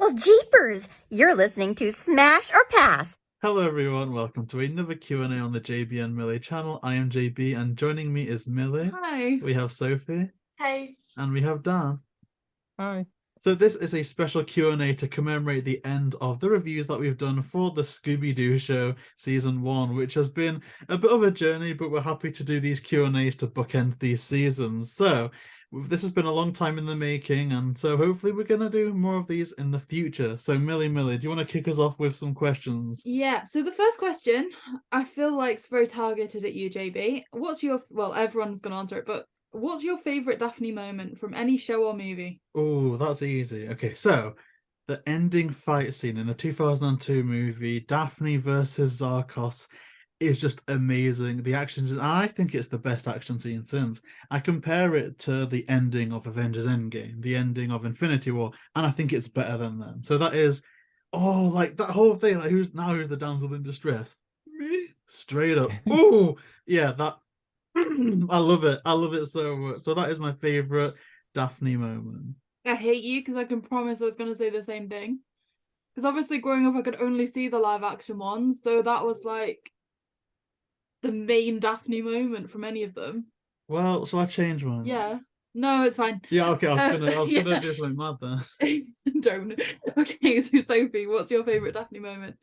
Well, jeepers! You're listening to Smash or Pass. Hello everyone, welcome to another Q&A on the JayBee and Milly channel. I am JayBee and joining me is Milly. Hi. We have Sophie. Hey. And we have Dan. Hi. So this is a special Q&A to commemorate the end of the reviews that we've done for the Scooby Doo show season 1, which has been a bit of a journey, but we're happy to do these Q&As to bookend these seasons. So this has been a long time in the making, and so hopefully we're going to do more of these in the future. So Milly, do you want to kick us off with some questions? Yeah, so the first question, I feel like it's very targeted at you, JB. Well, everyone's going to answer it, but what's your favourite Daphne moment from any show or movie? Oh, that's easy. Okay, so the ending fight scene in the 2002 movie, Daphne versus Zarkos, is just amazing. The action, and I think it's the best action scene since. I compare it to the ending of Avengers Endgame, the ending of Infinity War, and I think it's better than them. So that is, like that whole thing, like who's the damsel in distress? Me? Straight up. Oh, yeah, that I love it. I love it so much. So that is my favorite Daphne moment. I hate you because I can promise I was going to say the same thing. Because obviously growing up I could only see the live action ones, so that was like the main Daphne moment from any of them. Well, shall I change one? Yeah. No, it's fine. Yeah, okay, I was gonna do something mad then. Don't. Okay, so Sophie, what's your favourite Daphne moment?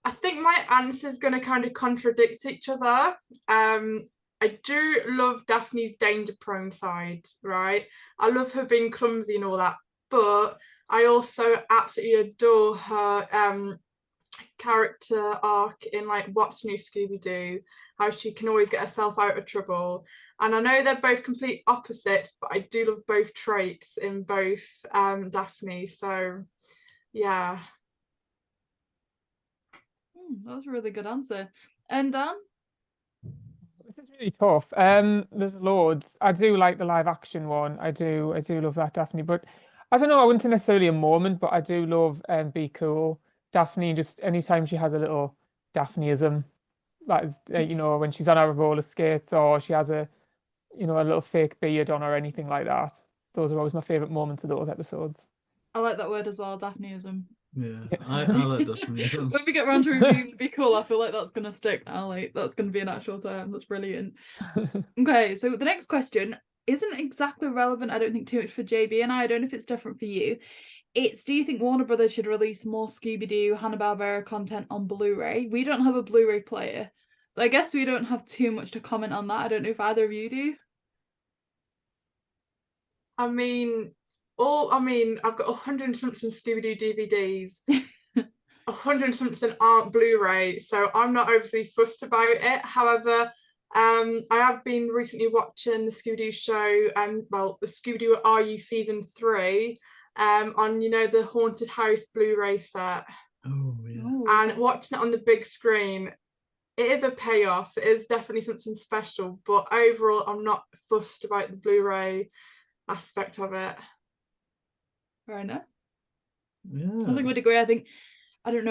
I think my answer is going to kind of contradict each other. I do love Daphne's danger-prone side, right? I love her being clumsy and all that, but I also absolutely adore her character arc in like What's New Scooby Doo, how she can always get herself out of trouble. And I know they're both complete opposites, but I do love both traits in both Daphne. So yeah. That was a really good answer. And Dan? This is really tough. There's loads. I do like the live action one. I do love that Daphne, but I don't know, I wouldn't say necessarily a moment, but I do love Be Cool. Daphne, just anytime she has a little Daphneism, like when she's on her roller skates or she has a little fake beard on or anything like that. Those are always my favorite moments of those episodes. I like that word as well, Daphneism. Yeah, I like Daphneism. When we get around to reviewing Be Cool, I feel like that's gonna stick now. Like that's gonna be an actual term. That's brilliant. Okay, so the next question isn't exactly relevant, I don't think, too much for JB and I don't know if it's different for you. It's, do you think Warner Brothers should release more Scooby Doo Hanna-Barbera content on Blu-ray? We don't have a Blu-ray player, so I guess we don't have too much to comment on that. I don't know if either of you do. I've got 100 and something Scooby Doo DVDs. 100 and something aren't Blu-ray, so I'm not overly fussed about it. However, I have been recently watching the Scooby Doo show, the Scooby Doo RU season 3, on the Haunted House Blu-ray set. Oh yeah. And watching it on the big screen, it is a payoff. It is definitely something special, but overall I'm not fussed about the Blu-ray aspect of it. Fair enough. Yeah. I think we'd agree. I don't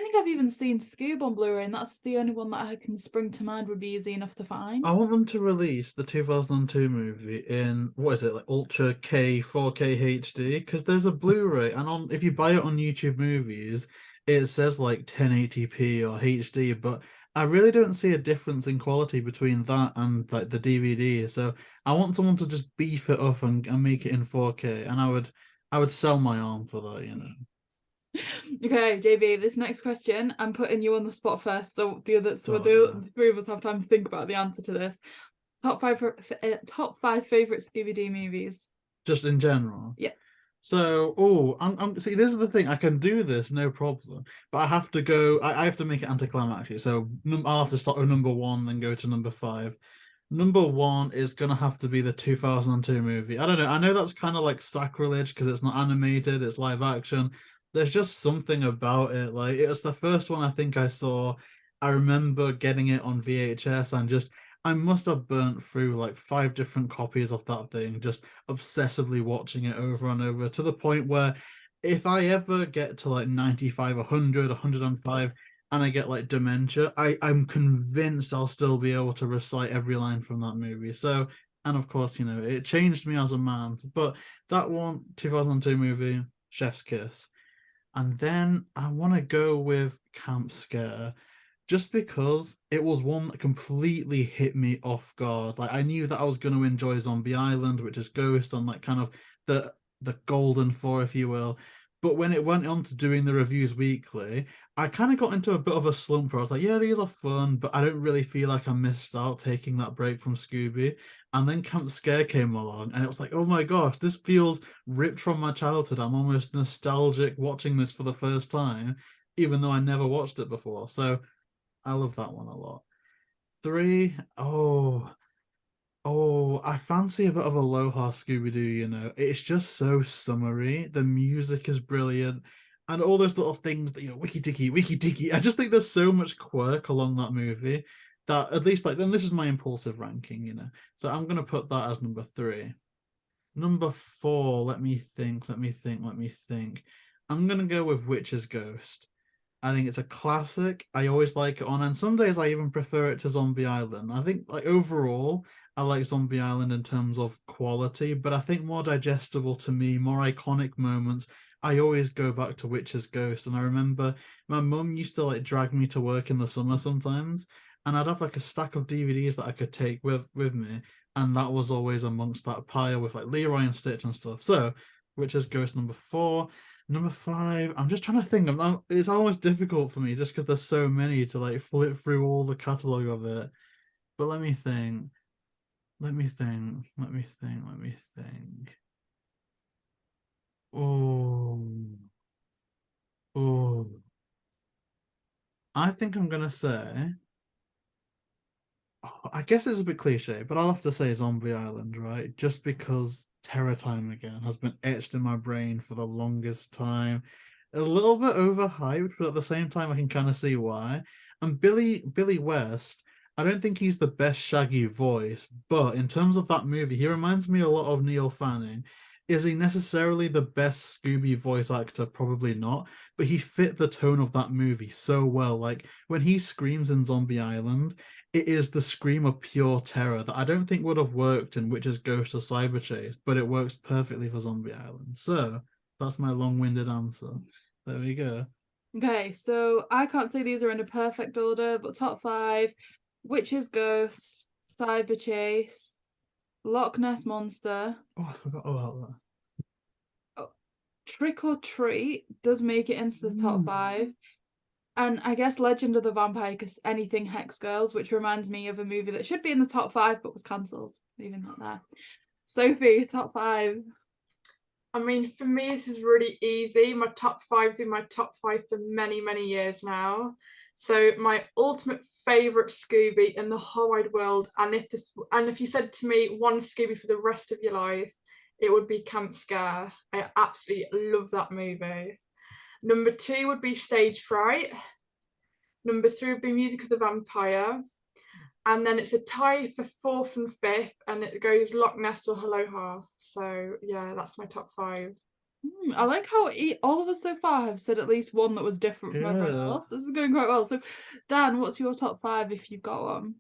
think I've even seen Scoob on Blu-ray, and that's the only one that I can spring to mind would be easy enough to find. I want them to release the 2002 movie in, what is it, like Ultra K 4K HD, because there's a Blu-ray, and if you buy it on YouTube Movies, it says like 1080p or HD, but I really don't see a difference in quality between that and like the DVD. So I want someone to just beef it up and make it in 4K, and I would sell my arm for that. Okay, JB, this next question, I'm putting you on the spot first, so the three of us have time to think about the answer to this. Top five favorite Scooby Doo movies. Just in general. Yeah. So, see, this is the thing. I can do this, no problem, but I have to go. I have to make it anticlimactic. So I'll have to start with number 1, then go to number 5. Number 1 is gonna have to be the 2002 movie. I don't know. I know that's kind of like sacrilege because it's not animated; it's live action. There's just something about it. Like, it was the first one I think I saw. I remember getting it on VHS and I must have burnt through like 5 different copies of that thing, just obsessively watching it over and over, to the point where if I ever get to like 95, 100, 105, and I get like dementia, I'm convinced I'll still be able to recite every line from that movie. So, and of course, it changed me as a man. But that one, 2002 movie, Chef's Kiss. And then I want to go with Camp Scare, just because it was one that completely hit me off guard. Like I knew that I was going to enjoy Zombie Island, which is Ghost on like kind of the golden four, if you will. But when it went on to doing the reviews weekly, I kind of got into a bit of a slump where I was like, yeah, these are fun, but I don't really feel like I missed out taking that break from Scooby. And then Camp Scare came along, and it was like, oh my gosh, this feels ripped from my childhood. I'm almost nostalgic watching this for the first time, even though I never watched it before. So I love that one a lot. 3, I fancy a bit of Aloha Scooby Doo, you know. It's just so summery. The music is brilliant. And all those little things that, you know, wiki tiki. I just think there's so much quirk along that movie that at least like then this is my impulsive ranking, you know. So I'm gonna put that as number 3. Number 4, let me think. I'm gonna go with Witch's Ghost. I think it's a classic. I always like it on, and some days I even prefer it to Zombie Island. I think like overall, I like Zombie Island in terms of quality, but I think more digestible to me, more iconic moments. I always go back to Witch's Ghost, and I remember my mum used to like drag me to work in the summer sometimes, and I'd have like a stack of DVDs that I could take with me, and that was always amongst that pile with like Leroy and Stitch and stuff. So, Witch's Ghost number 4. Number 5, I'm just trying to think. It's almost difficult for me just because there's so many to like flip through all the catalogue of it. But let me think. Oh, oh. I think I'm gonna say. I guess it's a bit cliche, but I'll have to say Zombie Island, right? Just because Terror Time Again has been etched in my brain for the longest time. A little bit overhyped, but at the same time, I can kind of see why. And Billy West, I don't think he's the best Shaggy voice, but in terms of that movie, he reminds me a lot of Neil Fanning. Is he necessarily the best Scooby voice actor? Probably not, but he fit the tone of that movie so well. Like when he screams in Zombie Island, it is the scream of pure terror that I don't think would have worked in Witch's Ghost or Cyber Chase, but it works perfectly for Zombie Island. So that's my long-winded answer. There we go. Okay, so I can't say these are in a perfect order, but top 5: Witch's Ghost, Cyber Chase, Loch Ness Monster. Oh, I forgot about that. Trick or Treat does make it into the top 5. And I guess Legend of the Vampire, because anything Hex Girls, which reminds me of a movie that should be in the top 5 but was cancelled. Leaving that there. Sophie, top 5. I mean, for me, this is really easy. My top 5's been my top 5 for many, many years now. So my ultimate favourite Scooby in the whole wide world, and if you said to me one Scooby for the rest of your life, it would be Camp Scare. I absolutely love that movie. Number 2 would be Stage Fright. Number 3 would be Music of the Vampire. And then it's a tie for 4th and 5th, and it goes Loch Ness or Aloha. So yeah, that's my top 5. I like how all of us so far have said at least one that was different from everyone else. This is going quite well. So Dan, what's your top 5 if you've got one?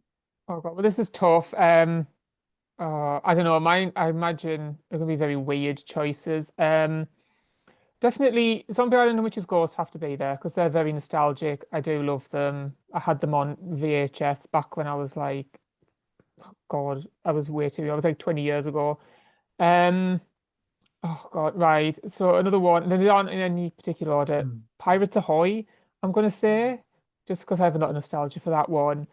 Oh God, well this is tough. I don't know. I imagine they're gonna be very weird choices. Definitely Zombie Island and Witch's Ghost have to be there because they're very nostalgic. I do love them. I had them on VHS back when I was like, oh God, I was way too young. I was like 20 years ago. Oh God, right. So another one, they aren't in any particular order. Pirates Ahoy, I'm gonna say, just because I have a lot of nostalgia for that one.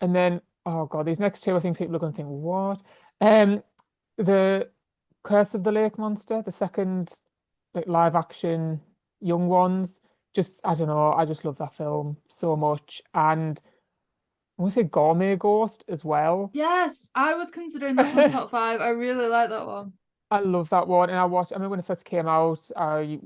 And then, oh God, these next 2, I think people are gonna think, what? The Curse of the Lake Monster, the second like live action young ones. Just I don't know, I just love that film so much. And I want to say Gourmet Ghost as well. Yes, I was considering that one top 5. I really like that one. I love that one, and I remember when it first came out. I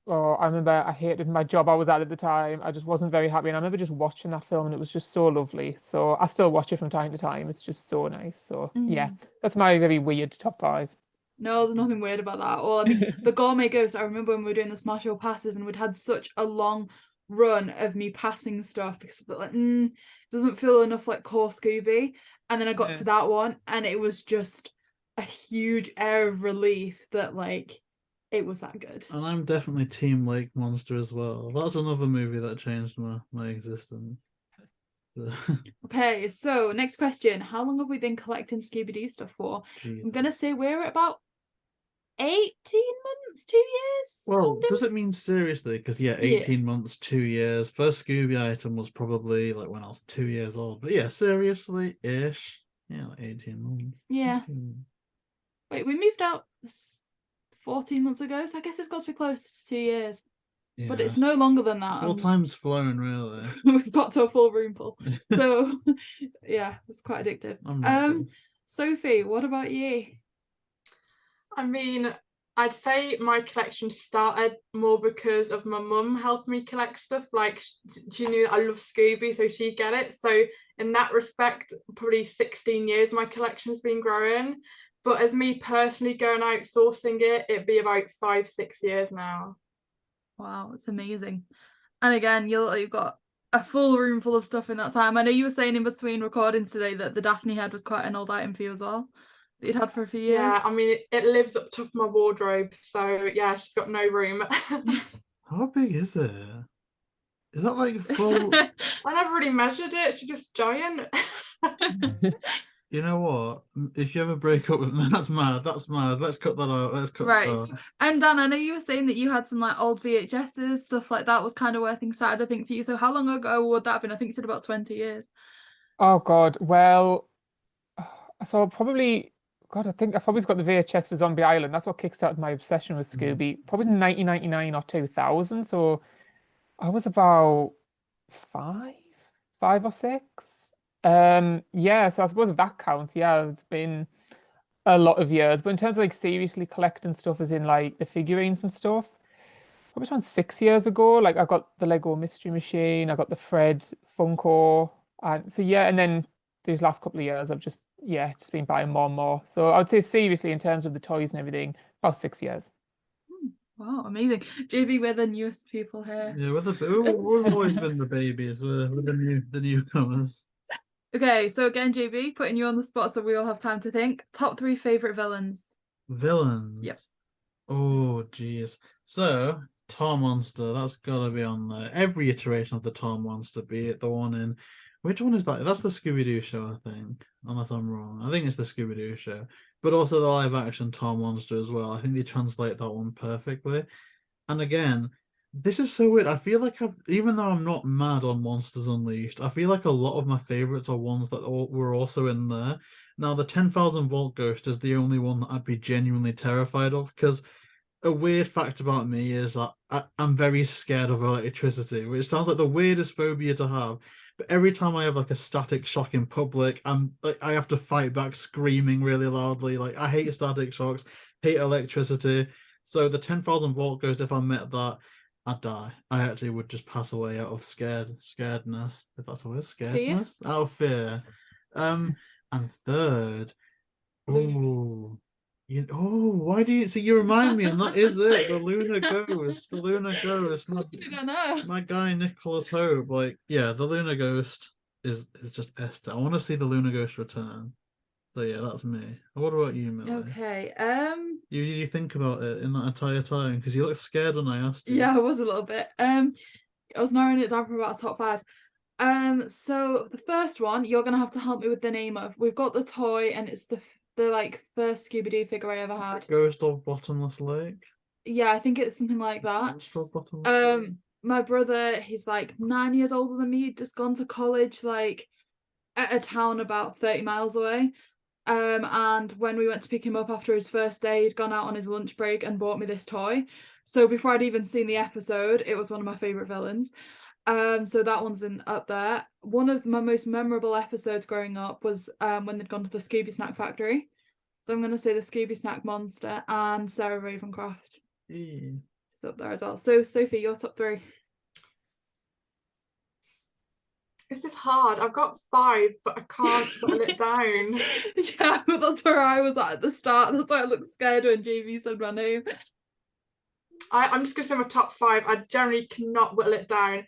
remember I hated my job I was at the time. I just wasn't very happy, and I remember just watching that film, and it was just so lovely. So I still watch it from time to time. It's just so nice. So yeah, that's my very weird top 5. No, there's nothing weird about that. Well, I mean, the Gourmet Ghost, I remember when we were doing the Smash Your Passes and we'd had such a long run of me passing stuff because like, it doesn't feel enough like core Scooby. And then I got to that one and it was just a huge air of relief that like It was that good. And I'm definitely Team Lake Monster as well. That's another movie that changed my existence. Okay, so next question. How long have we been collecting Scooby Doo stuff for? I'm going to Jesus. say we're at about 18 months, 2 years. Well, kind of? does it mean seriously? Because yeah, 18 months, 2 years. First Scooby item was probably like when I was 2 years old. But yeah, seriously-ish. Yeah, like 18 months. Yeah. 18. Wait, we moved out 14 months ago, so I guess it's got to be close to 2 years. Yeah. But it's no longer than that. Well, time's flown, really. We've got to a full room full. So yeah, it's quite addictive. I'm Sophie, what about you? I mean, I'd say my collection started more because of my mum helping me collect stuff. Like, she knew that I love Scooby, so she'd get it. So in that respect, probably 16 years my collection's been growing. But as me personally going out sourcing it, it'd be about 5-6 years now. Wow, it's amazing. And again, you've got a full room full of stuff in that time. I know you were saying in between recordings today that the Daphne head was quite an old item for you as well, that you'd had for a few years. Yeah, I mean, it lives up top of my wardrobe, so yeah, she's got no room. How big is it? Is that like full? I never really measured it. She's just giant. You know what? If you ever break up with me, that's mad. That's mad. Let's cut that out. Let's cut Right. that out. And Dan, I know you were saying that you had some like old VHSs, stuff like that was kind of where things started, I think, for you. So how long ago would that have been? I think you said about 20 years. Oh God, well, so probably, God, I think I've probably got the VHS for Zombie Island. That's what kickstarted my obsession with Scooby. Probably in 1999 or 2000. So I was about five or six. Yeah, so I suppose if that counts, yeah, it's been a lot of years. But in terms of like seriously collecting stuff, as in like the figurines and stuff, probably around 6 years ago. Like I got the Lego Mystery Machine, I got the Fred Funko, and so yeah, and then these last couple of years I've just been buying more and more. So I would say seriously in terms of the toys and everything, about 6 years. Wow, amazing. JayBee, we're the newest people here. Yeah, we've always been the babies. We're the newcomers. Okay, so again, JayBee, putting you on the spot so we all have time to think. Top 3 favourite villains. Villains. Yep. Oh, geez. So, Tar Monster, that's gotta be on there. Every iteration of the Tar Monster, be it the one in... Which one is that? That's the Scooby Doo show, I think. Unless I'm wrong. I think it's the Scooby Doo show. But also the live-action Tar Monster as well. I think they translate that one perfectly. And again... This is so weird. I feel like even though I'm not mad on Monsters Unleashed, I feel like a lot of my favorites are ones that were also in there. Now, the 10,000 Volt Ghost is the only one that I'd be genuinely terrified of, because a weird fact about me is that I'm very scared of electricity, which sounds like the weirdest phobia to have. But every time I have like a static shock in public, I have to fight back screaming really loudly. Like, I hate static shocks, hate electricity. So the 10,000 Volt Ghost, if I met that, I'd die. I actually would just pass away out of scaredness, if that's a word. Scaredness? Out of fear. And third, why do you see? You remind me, and that is it. The Lunar Ghost. The Lunar Ghost. Did I know? My guy Nicholas Hope. Like, yeah, the Lunar Ghost is just Esther. I want to see the Lunar Ghost return. So yeah, that's me. What about you, Milly? Okay. Did you think about it in that entire time? Because you looked scared when I asked you. Yeah, I was a little bit. I was narrowing it down for about a top 5. So the first one, you're gonna have to help me with the name of. We've got the toy, and it's the like first Scooby Doo figure I ever had. Ghost of Bottomless Lake. Yeah, I think it's something like that. Ghost of Bottomless Lake. My brother, he's like 9 years older than me. He'd just gone to college, like at a town about 30 miles away. And when we went to pick him up after his first day, he'd gone out on his lunch break and bought me this toy. So before I'd even seen the episode, it was one of my favourite villains. So that one's up there. One of my most memorable episodes growing up was when they'd gone to the Scooby Snack Factory. So I'm going to say the Scooby Snack Monster and Sarah Ravencroft. Yeah. It's up there as well. So Sophie, your top 3. This is hard. I've got 5, but I can't put it down. Yeah, but that's where I was at the start. That's why I looked scared when JayBee said my name. I'm just going to say my top 5. I generally cannot whittle it down.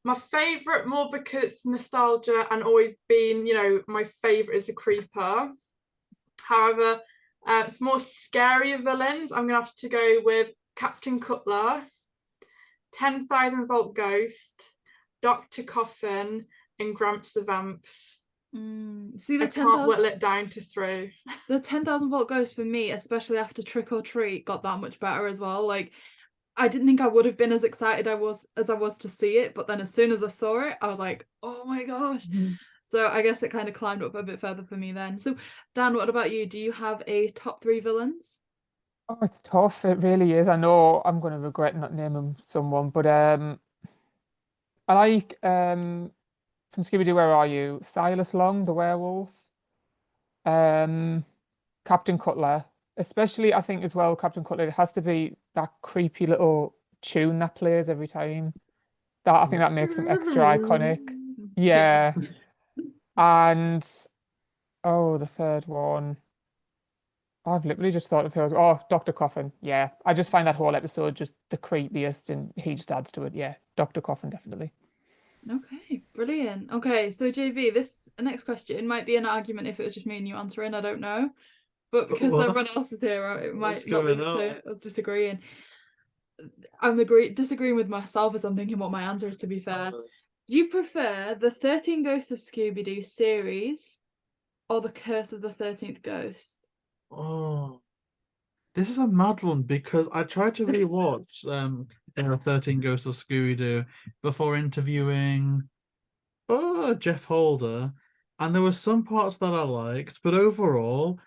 My favourite, more because it's nostalgia and always been, my favourite is a Creeper. However, for more scarier villains, I'm going to have to go with Captain Cutler, 10,000 Volt Ghost, Dr. Coffin, and Gramps the Vamps. See, the I can't 10,000 whittle it down to 3. the 10,000 Volt Ghost for me, especially after Trick or Treat, got that much better as well. Like, I didn't think I would have been as excited as I was to see it, but then as soon as I saw it, I was like, oh my gosh. So I guess it kind of climbed up a bit further for me then. So Dan, what about you? Do you have a top 3 villains? Oh, it's tough. It really is. I know I'm going to regret not naming someone, but I like from Scooby Doo. Where are you? Silas Long, the werewolf. Captain Cutler, especially I think as well. Captain Cutler. It has to be that creepy little tune that plays every time. That I think that makes him extra iconic. Yeah, and oh, the third one. I've literally just thought of who. Oh, Dr. Coffin. Yeah, I just find that whole episode just the creepiest, and he just adds to it. Yeah, Dr. Coffin definitely. Okay, brilliant. Okay, so JB, this next question might be an argument if it was just me and you answering. I don't know, but because What? everyone else is here, it What's might not lead going to us disagreeing. I'm disagreeing with myself as I'm thinking what my answer is. To be fair, do you prefer the 13 Ghosts of Scooby Doo series or the Curse of the 13th Ghost? Oh, this is a mad one because I tried to rewatch 13 Ghosts of Scooby Doo before interviewing Jeff Holder, and there were some parts that I liked, but overall,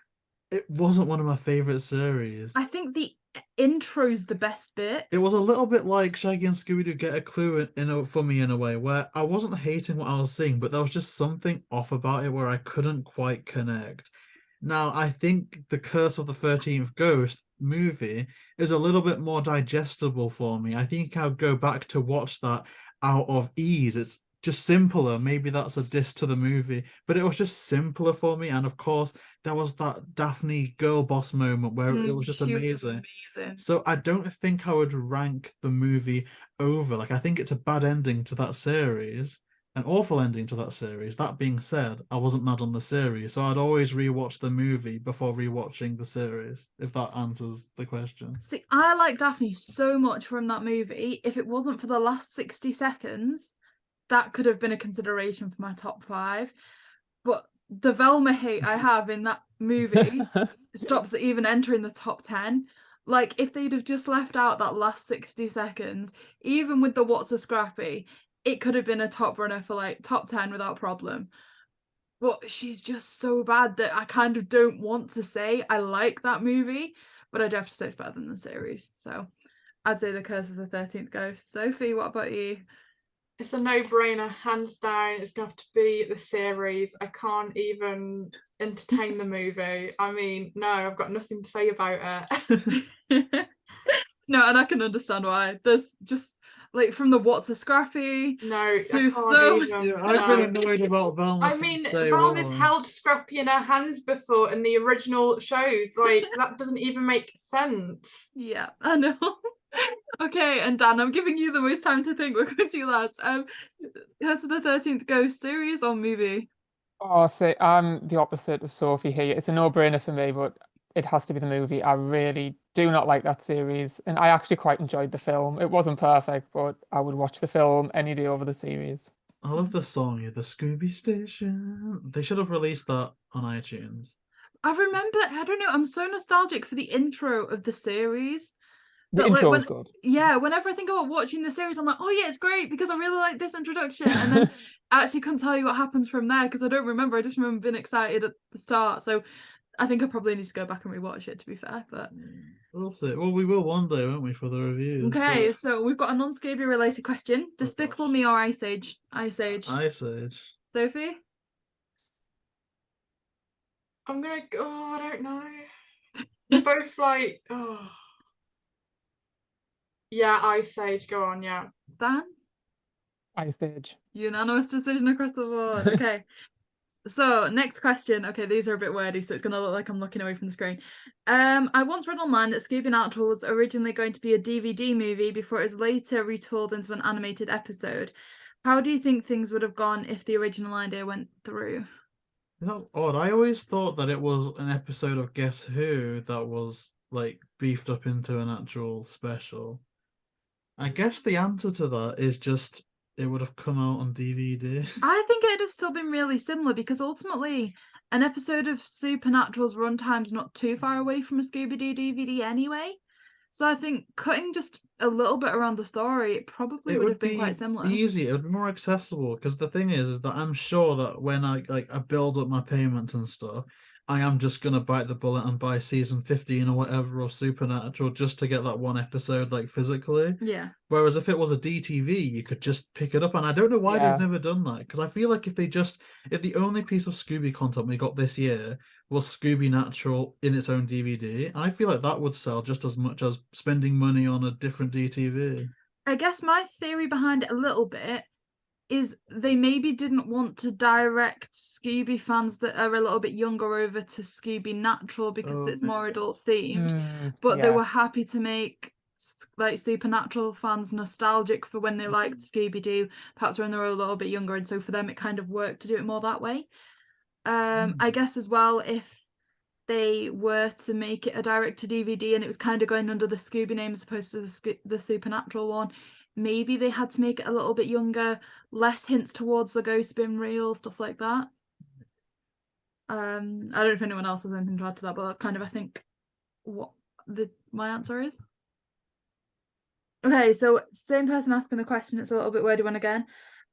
it wasn't one of my favorite series. I think the intro's the best bit. It was a little bit like Shaggy and Scooby Doo Get a Clue for me in a way, where I wasn't hating what I was seeing, but there was just something off about it where I couldn't quite connect. Now, I think the Curse of the 13th Ghost movie is a little bit more digestible for me. I think I'll go back to watch that out of ease. It's just simpler. Maybe that's a diss to the movie, but it was just simpler for me. And of course, there was that Daphne girl boss moment where it was just She was amazing. amazing. So I don't think I would rank the movie over. Like, I think it's a bad ending to that series, an awful ending to that series. That being said, I wasn't mad on the series, so I'd always rewatch the movie before rewatching the series, if that answers the question. See, I like Daphne so much from that movie. If it wasn't for the last 60 seconds, that could have been a consideration for my top 5. But the Velma hate I have in that movie stops it even entering the top 10. Like, if they'd have just left out that last 60 seconds, even with the What's a Scrappy, it could have been a top runner for like top 10 without problem. But she's just so bad that I kind of don't want to say I like that movie, but I do have to say it's better than the series. So I'd say the Curse of the 13th Ghost. Sophie, what about you? It's a no-brainer, hands down. It's going to have to be the series. I can't even entertain the movie. I mean, no, I've got nothing to say about it. No, and I can understand why. There's just like from the What's a Scrappy. No, I to can't even. Yeah, I've no. been annoyed about Velma. I mean, since day Velma's one. held Scrappy in her hands before in the original shows. Like, that doesn't even make sense. Yeah, I know. Okay, and Dan, I'm giving you the most time to think. We're going to you last. Curse of the 13th Ghost, series or movie? Oh, see, I'm the opposite of Sophie here. It's a no-brainer for me, but it has to be the movie. I really do not like that series, and I actually quite enjoyed the film. It wasn't perfect, but I would watch the film any day over the series. I love the song, the Scooby Station. They should have released that on iTunes. I remember, I don't know, I'm so nostalgic for the intro of the series. The But like intro was good. yeah, whenever I think about watching the series, I'm like, oh yeah, it's great because I really like this introduction. And then I actually couldn't tell you what happens from there because I don't remember. I just remember being excited at the start. So I think I probably need to go back and rewatch it, to be fair. But We'll see. Well, we will one day, won't we, for the reviews? okay, so we've got a non-Scooby related question. Despicable Me or Ice Age? Ice Age. Ice Age. Sophie? I'm gonna go. Oh, I don't know. They're both like. Oh. Yeah, Ice Age. Go on. Yeah. Dan? Ice Age. Unanimous decision across the board. Okay. So next question. Okay, these are a bit wordy, so it's gonna look like I'm looking away from the screen. I once read online that Scooby Natural was originally going to be a DVD movie before it was later retooled into an animated episode. How do you think things would have gone if the original idea went through? That's odd. I always thought that it was an episode of Guess Who that was like beefed up into an actual special. I guess the answer to that is just it would have come out on DVD. I think it'd have still been really similar because ultimately an episode of Supernatural's runtime's not too far away from a Scooby Doo DVD anyway. So I think cutting just a little bit around the story, it probably would have been quite similar. Easy. It would be more accessible because the thing is that I'm sure that when I build up my payments and stuff, I am just gonna bite the bullet and buy season 15 or whatever of Supernatural just to get that one episode like physically. Yeah. Whereas if it was a DTV, you could just pick it up, and I don't know why Yeah. they've never done that because I feel like if the only piece of Scooby content we got this year was Scooby Natural in its own DVD, I feel like that would sell just as much as spending money on a different DTV. I guess my theory behind it a little bit is they maybe didn't want to direct Scooby fans that are a little bit younger over to Scooby Natural because it's more adult themed, but they were happy to make like Supernatural fans nostalgic for when they liked Scooby Doo, perhaps when they were a little bit younger, and so for them it kind of worked to do it more that way. I guess as well, if they were to make it a direct to DVD and it was kind of going under the Scooby name as opposed to the Supernatural one, maybe they had to make it a little bit younger, less hints towards the ghost been real, stuff like that. I don't know if anyone else has anything to add to that, but that's kind of, I think, what my answer is. Okay, so same person asking the question, it's a little bit wordy one again.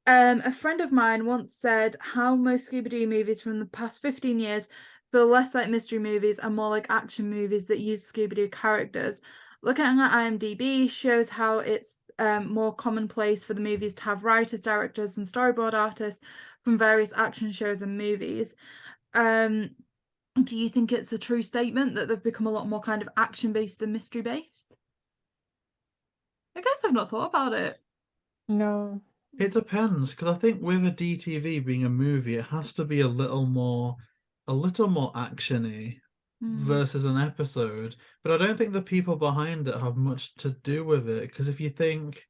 A friend of mine once said how most Scooby-Doo movies from the past 15 years feel less like mystery movies and more like action movies that use Scooby-Doo characters. Looking at IMDb shows how it's more commonplace for the movies to have writers, directors, and storyboard artists from various action shows and movies. Do you think it's a true statement that they've become a lot more kind of action-based than mystery-based? I guess I've not thought about it. No. It depends, because I think with a DTV being a movie, it has to be a little more action-y versus an episode. But I don't think the people behind it have much to do with it, because if you think,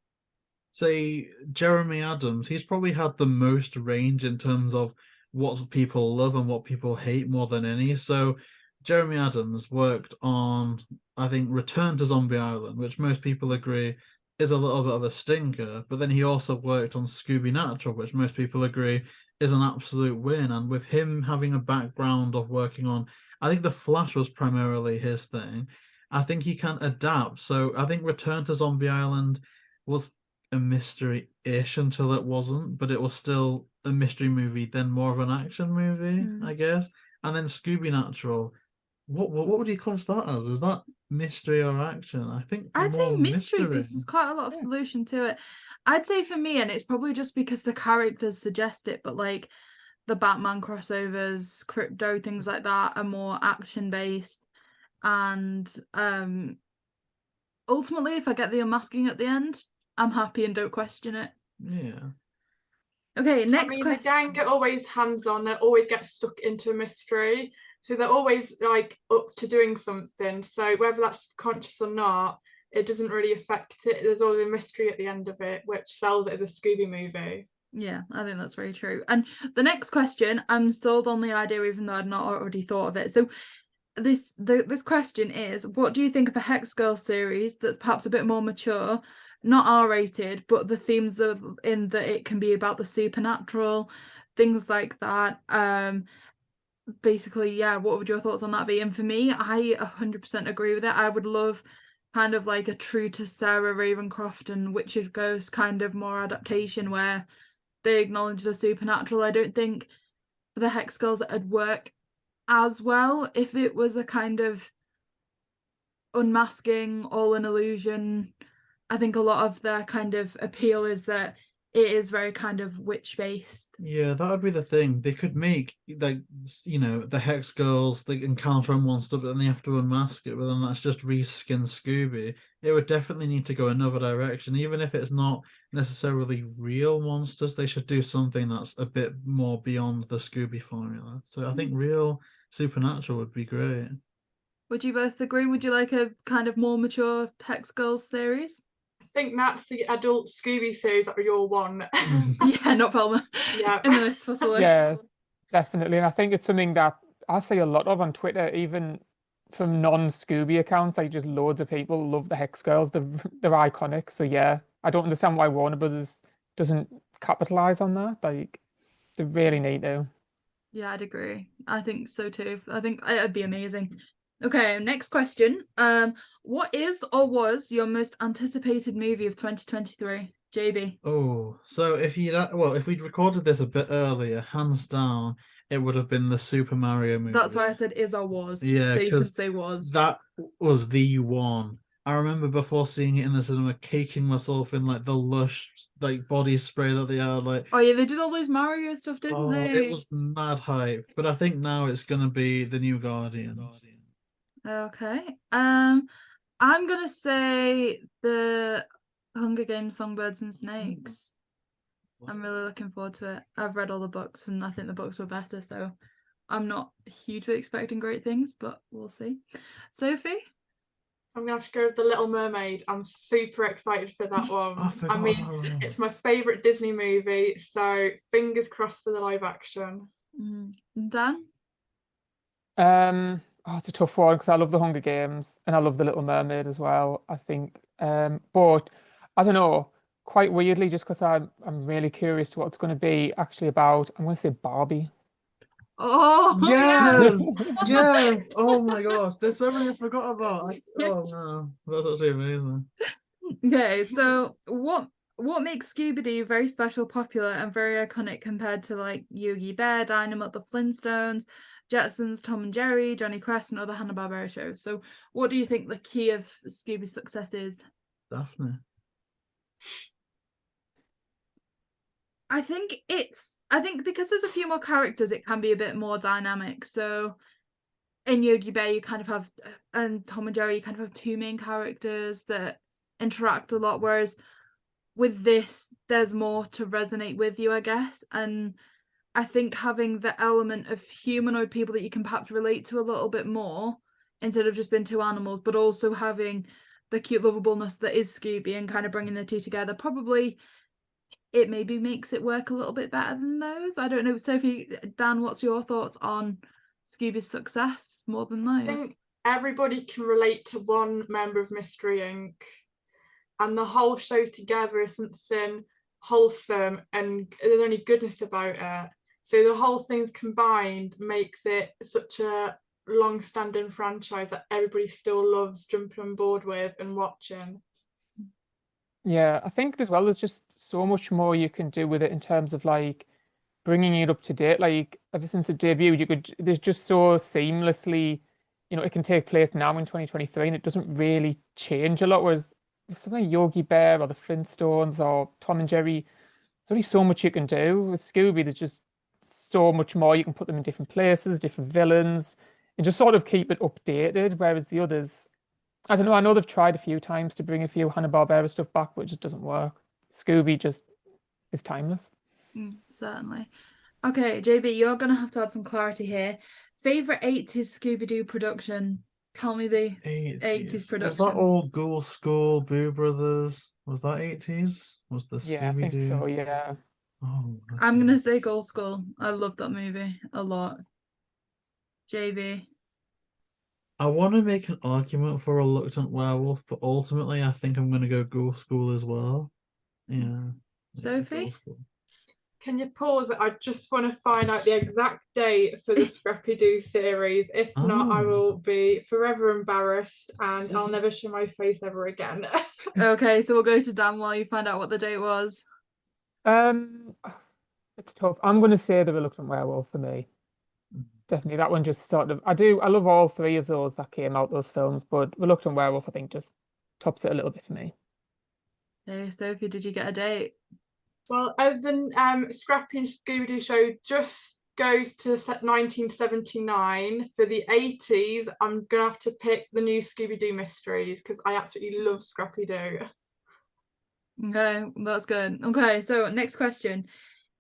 say, Jeremy Adams, he's probably had the most range in terms of what people love and what people hate more than any. So Jeremy Adams worked on, I think, Return to Zombie Island, which most people agree is a little bit of a stinker, but then he also worked on Scooby Natural, which most people agree is an absolute win. And with him having a background of working on, I think The Flash was primarily his thing, I think he can adapt. So I think Return to Zombie Island was a mystery-ish until it wasn't, but it was still a mystery movie, then more of an action movie, I guess. And then Scooby Natural, what would you class that as? Is that mystery or action? I think I'd say more mystery because there's quite a lot of solution to it. I'd say for me, and it's probably just because the characters suggest it, but like the Batman crossovers, Crypto, things like that are more action based. And ultimately, if I get the unmasking at the end, I'm happy and don't question it. Yeah. Okay, next the question. gang are always hands-on, they always get stuck into a mystery. So they're always like up to doing something. So whether that's conscious or not, it doesn't really affect it. There's always a mystery at the end of it, which sells it as a Scooby movie. Yeah, I think that's very true. And the next question, I'm sold on the idea, even though I'd not already thought of it. So this question is, what do you think of a Hex Girl series that's perhaps a bit more mature, not R-rated, but the themes of in that it can be about the supernatural, things like that. Basically, yeah, what would your thoughts on that be? And for me, I 100% agree with it. I would love kind of like a true to Sarah Ravencroft and Witch's Ghost kind of more adaptation where they acknowledge the supernatural. I don't think for the Hex Girls it'd work as well if it was a kind of unmasking, all an illusion. I think a lot of their kind of appeal is that it is very kind of witch based. Yeah, that would be the thing. They could make like, you know, the Hex Girls, they encounter a monster, but then they have to unmask it, but then that's just reskin Scooby. It would definitely need to go another direction. Even if it's not necessarily real monsters, they should do something that's a bit more beyond the Scooby formula. So I think real supernatural would be great. Would you both agree? Would you like a kind of more mature Hex Girls series? I think that's the adult Scooby series that you'll want. Yeah, not Velma. Yeah. In the most possible way. Yeah, definitely. And I think it's something that I see a lot of on Twitter, even from non-Scooby accounts, like just loads of people love the Hex Girls. They're iconic. So yeah, I don't understand why Warner Brothers doesn't capitalize on that. Like they really need to. Yeah, I'd agree. I think so too. I think it'd be amazing. Okay, next question. What is or was your most anticipated movie of 2023? JB. Oh, so if we'd recorded this a bit earlier, hands down, it would have been the Super Mario movie. That's why I said is or was. Yeah, so you can 'cause say was. that was the one. I remember before seeing it in the cinema, caking myself in like the Lush like body spray that they had. Like, Oh yeah, they did all those Mario stuff, didn't oh, they? it was mad hype. But I think now it's gonna be the new Guardians. Okay. I'm gonna say the Hunger Games Songbirds and Snakes. I'm really looking forward to it. I've read all the books and I think the books were better, so I'm not hugely expecting great things, but we'll see. Sophie? I'm gonna have to go with The Little Mermaid. I'm super excited for that one. I forgot I mean, about that. it's my favourite Disney movie, so fingers crossed for the live action. Dan? Oh, it's a tough one because I love the Hunger Games and I love the Little Mermaid as well, I think. But I don't know, quite weirdly, just because I'm really curious to what it's going to be actually about, I'm going to say Barbie. Oh Yes, yeah. Oh my gosh, there's so many I forgot about. Oh no, that's actually amazing. Okay, so what makes Scooby Doo very special, popular, and very iconic compared to like Yogi Bear, Dynamite, the Flintstones, Jetsons, Tom and Jerry, Johnny Quest, and other Hanna-Barbera shows? So, what do you think the key of Scooby's success is? Daphne. I think because there's a few more characters, it can be a bit more dynamic. So in Yogi Bear, you kind of have, and Tom and Jerry, you kind of have two main characters that interact a lot. Whereas with this, there's more to resonate with you, I guess. And I think having the element of humanoid people that you can perhaps relate to a little bit more, instead of just being two animals, but also having the cute lovableness that is Scooby and kind of bringing the two together, probably it maybe makes it work a little bit better than those. I don't know. Sophie, Dan, what's your thoughts on Scooby's success more than I those? think everybody can relate to one member of Mystery Inc. And the whole show together is something wholesome and there's only goodness about it. So the whole thing's combined makes it such a long-standing franchise that everybody still loves jumping on board with and watching. Yeah, I think as well, there's just so much more you can do with it in terms of like bringing it up to date. Like ever since it debuted, there's just so seamlessly, it can take place now in 2023 and it doesn't really change a lot. Whereas with something like Yogi Bear or the Flintstones or Tom and Jerry, there's only so much you can do. With Scooby, there's just so much more. You can put them in different places, different villains, and just sort of keep it updated. Whereas the others, I don't know. I know they've tried a few times to bring a few Hanna-Barbera stuff back, but it just doesn't work. Scooby just is timeless. Certainly. Okay, JB, you're gonna have to add some clarity here. Favorite 80s Scooby-Doo production? Tell me the 80s production. Was that all Ghoul School, Boo Brothers? Was that 80s? Was the Scooby-Doo? Yeah, I think so. Yeah. Oh, I'm gonna say Gold School. I love that movie a lot. JB. I want to make an argument for Reluctant Werewolf, but ultimately I think I'm going to go Ghoul School as well. Yeah. Sophie? Ghoul School. Can you pause it? I just want to find out the exact date for the Scrappy Doo series. If not, I will be forever embarrassed and I'll never show my face ever again. Okay, so we'll go to Dan while you find out what the date was. It's tough. I'm going to say The Reluctant Werewolf for me. Definitely, that one just sort of. I love all three of those that came out, those films, but Reluctant Werewolf, I think, just tops it a little bit for me. Okay, Sophie, did you get a date? Well, as the Scrappy and Scooby-Doo show just goes to 1979, for the 80s, I'm going to have to pick the new Scooby-Doo mysteries because I absolutely love Scrappy-Doo. Okay, that's good. Okay, so next question.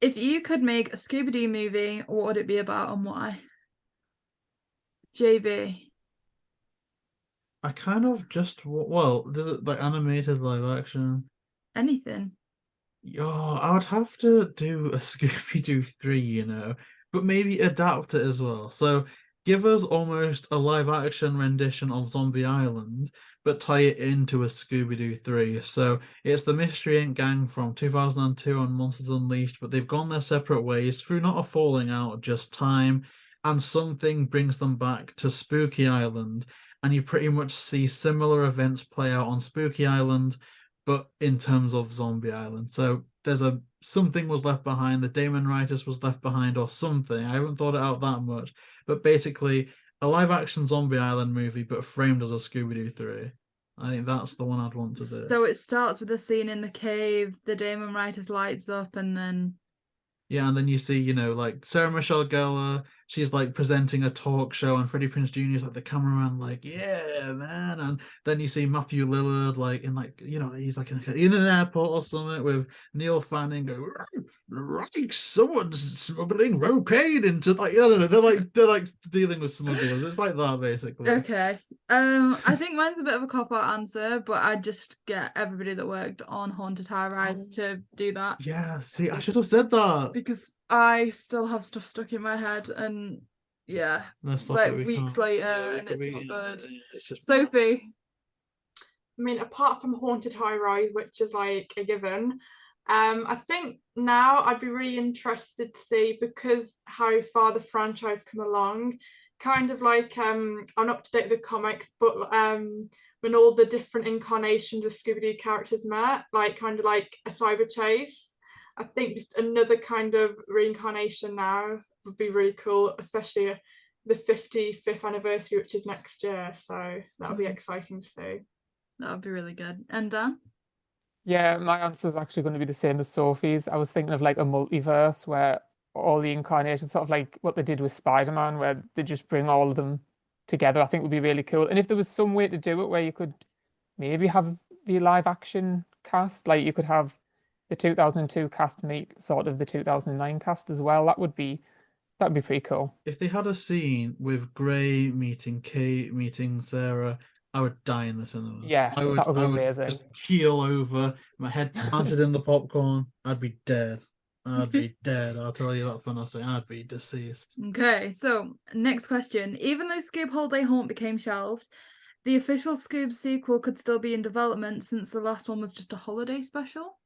If you could make a Scooby-Doo movie, what would it be about and why? JB. I kind of just, does it like animated live action? Anything. Oh, I would have to do a Scooby-Doo 3, but maybe adapt it as well. So give us almost a live action rendition of Zombie Island, but tie it into a Scooby Doo 3. So it's the Mystery Inc. gang from 2002 on Monsters Unleashed, but they've gone their separate ways through not a falling out, just time, and something brings them back to Spooky Island. And you pretty much see similar events play out on Spooky Island, but in terms of Zombie Island. So there's something was left behind, the Damon writers was left behind, or something. I haven't thought it out that much. But basically, a live action Zombie Island movie, but framed as a Scooby Doo 3. I think that's the one I'd want to do. So it starts with a scene in the cave, the Damon writers lights up, and then Yeah, and then you see, like Sarah Michelle Gellar, she's like presenting a talk show, and Freddie Prinze Jr. is like the cameraman, like, yeah, man. And then you see Matthew Lillard, like in he's like in an airport or something with Neil Fanning go, right, someone's smuggling cocaine into like, I don't know, they're like dealing with smugglers. It's like that basically. okay. I think mine's a bit of a cop-out answer, but I'd just get everybody that worked on Haunted High Rise to do that. Yeah, see, I should have said that. Because I still have stuff stuck in my head, and yeah, There's stuff like that we weeks can't- later, yeah, and it's not good. it's just- Sophie, I mean, apart from Haunted High Rise, which is like a given, I think now I'd be really interested to see, because how far the franchise come along, kind of like I'm up to date with the comics, but when all the different incarnations of Scooby-Doo characters met, like kind of like a cyber chase. I think just another kind of reincarnation now would be really cool, especially the 55th anniversary, which is next year. So that'll be exciting to see. that would be really good. And Dan? Yeah, my answer is actually going to be the same as Sophie's. I was thinking of like a multiverse where all the incarnations, sort of like what they did with Spider-Man, where they just bring all of them together. I think would be really cool. And if there was some way to do it where you could maybe have the live action cast, like you could have the 2002 cast meet sort of the 2009 cast as well, that'd be pretty cool. If they had a scene with Gray meeting Kate meeting Sarah, I would die in the cinema. Yeah, I would, that would be I would amazing. just keel over, my head planted in the popcorn. I'd be dead. I'd be dead. I'll tell you that for nothing. I'd be deceased. Okay, so next question. Even though Scoob Holiday Haunt became shelved, the official Scoob sequel could still be in development since the last one was just a holiday special.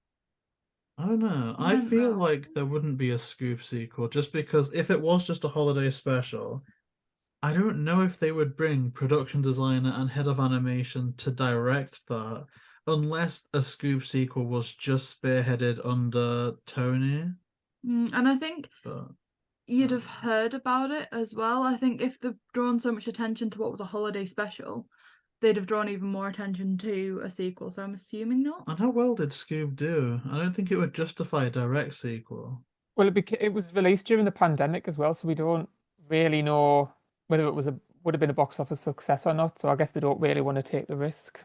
I don't know. I I don't feel know. like there wouldn't be a Scoob sequel just because if it was just a holiday special, I don't know if they would bring production designer and head of animation to direct that unless a Scoob sequel was just spearheaded under Tony. And I think But you'd have heard about it as well. I think if they've drawn so much attention to what was a holiday special, they'd have drawn even more attention to a sequel. So I'm assuming not. and how well did Scoob do? I don't think it would justify a direct sequel. Well, it was released during the pandemic as well, so we don't really know whether it would have been a box office success or not. So I guess they don't really want to take the risk.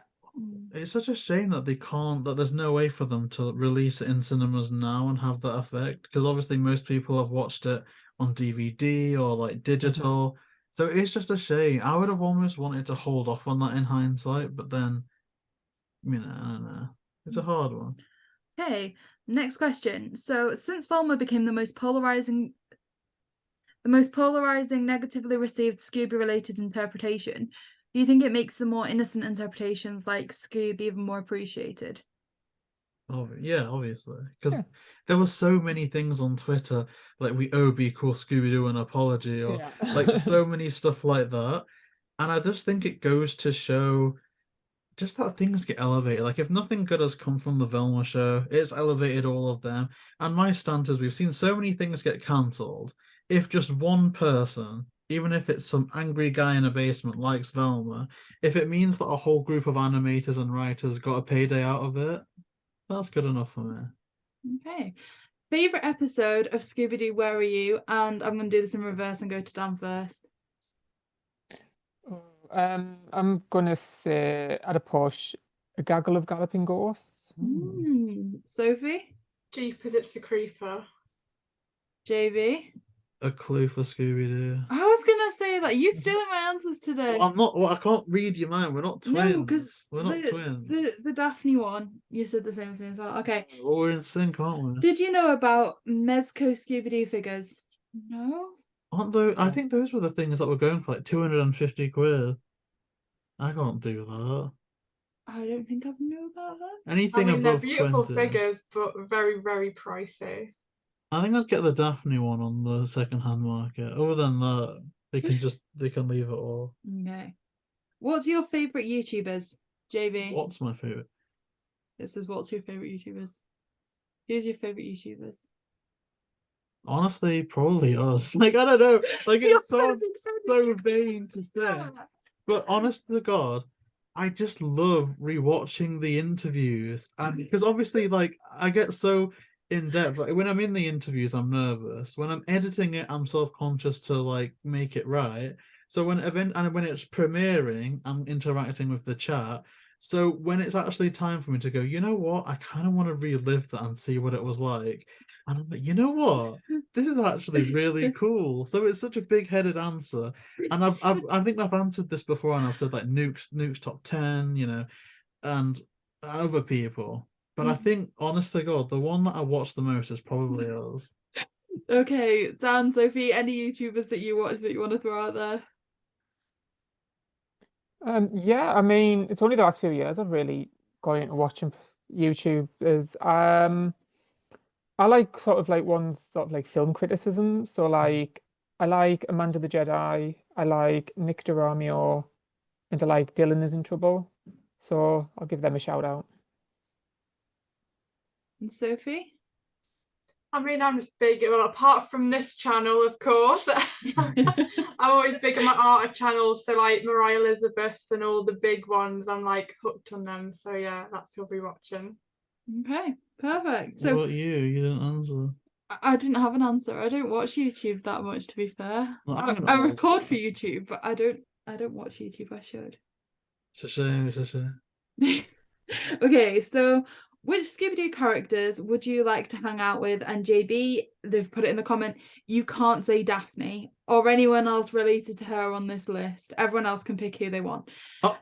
It's such a shame that that there's no way for them to release it in cinemas now and have that effect, because obviously most people have watched it on DVD or like digital. So it's just a shame. I would have almost wanted to hold off on that in hindsight, but then, I don't know. It's a hard one. Okay, next question. So since Velma became the most polarizing, negatively received Scooby-related interpretation, do you think it makes the more innocent interpretations like Scoob even more appreciated? Yeah, obviously, because there were so many things on Twitter like we owe Be Cool Scooby-Doo an apology, or like so many stuff like that, and I just think it goes to show just that things get elevated. Like if nothing good has come from the Velma show, it's elevated all of them. And my stance is we've seen so many things get cancelled. If just one person, even if it's some angry guy in a basement, likes Velma, if it means that a whole group of animators and writers got a payday out of it, that's good enough for me. Okay. Favorite episode of Scooby-Doo, Where Are You? And I'm going to do this in reverse and go to Dan first. I'm gonna say at a push, A Gaggle of Galloping Ghosts. Sophie? Jeepers, it's the Creeper. JayBee? A Clue for Scooby-Doo. I was gonna say that. You stealing my answers today. Well, I'm not. Well, I can't read your mind. We're not twins. No, because we're not twins. the Daphne one, you said the same as me as well. Okay. Well, we're in sync, aren't we? Did you know about Mezco Scooby-Doo figures? No? Aren't those? I think those were the things that were going for like 250 quid. I can't do that. I don't think I know about that. Anything they're above beautiful 20. figures, but very, very pricey. I think I'd get the Daphne one on the second-hand market. Other than that, they can leave it all. Okay. What's your favourite YouTubers, JayBee? What's my favorite? This is what's your favourite YouTubers? Who's your favourite YouTubers? Honestly, probably us. Like, I don't know. Like, You're it sounds so vain to say. Yeah. But honest to God, I just love rewatching the interviews. And because obviously, like, I get so in depth. Like, when I'm in the interviews, I'm nervous. When I'm editing it, I'm self-conscious to like make it right. So when it's premiering, I'm interacting with the chat. So when it's actually time for me to go, you know what? I kind of want to relive that and see what it was like. And I'm like, you know what? This is actually really cool. So it's such a big-headed answer. And I think I've answered this before, and I've said like Nuke's top 10, you know, and other people. But I think, honest to God, the one that I watch the most is probably us. Okay, Dan, Sophie, any YouTubers that you watch that you want to throw out there? Yeah, I mean, it's only the last few years I've really got into watching YouTubers. I like sort of like ones sort of like film criticism. So like I like Amanda the Jedi, I like Nick DeRamio, and I like Dylan is in Trouble. So I'll give them a shout out. And Sophie? I mean, I'm just big, well, apart from this channel, of course. I'm always big on my art channels, so like Mariah Elizabeth and all the big ones, I'm like hooked on them. So yeah, that's who I'll be watching. Okay, perfect. What So about you? You didn't answer. I didn't have an answer. I don't watch YouTube that much, to be fair. Well, I'm I not record watching for it. YouTube, but I don't watch YouTube. I should. It's a shame. It's a shame. Okay, so which Scooby Doo characters would you like to hang out with? And JayBee, they've put it in the comment, you can't say Daphne or anyone else related to her on this list. Everyone else can pick who they want. Oh.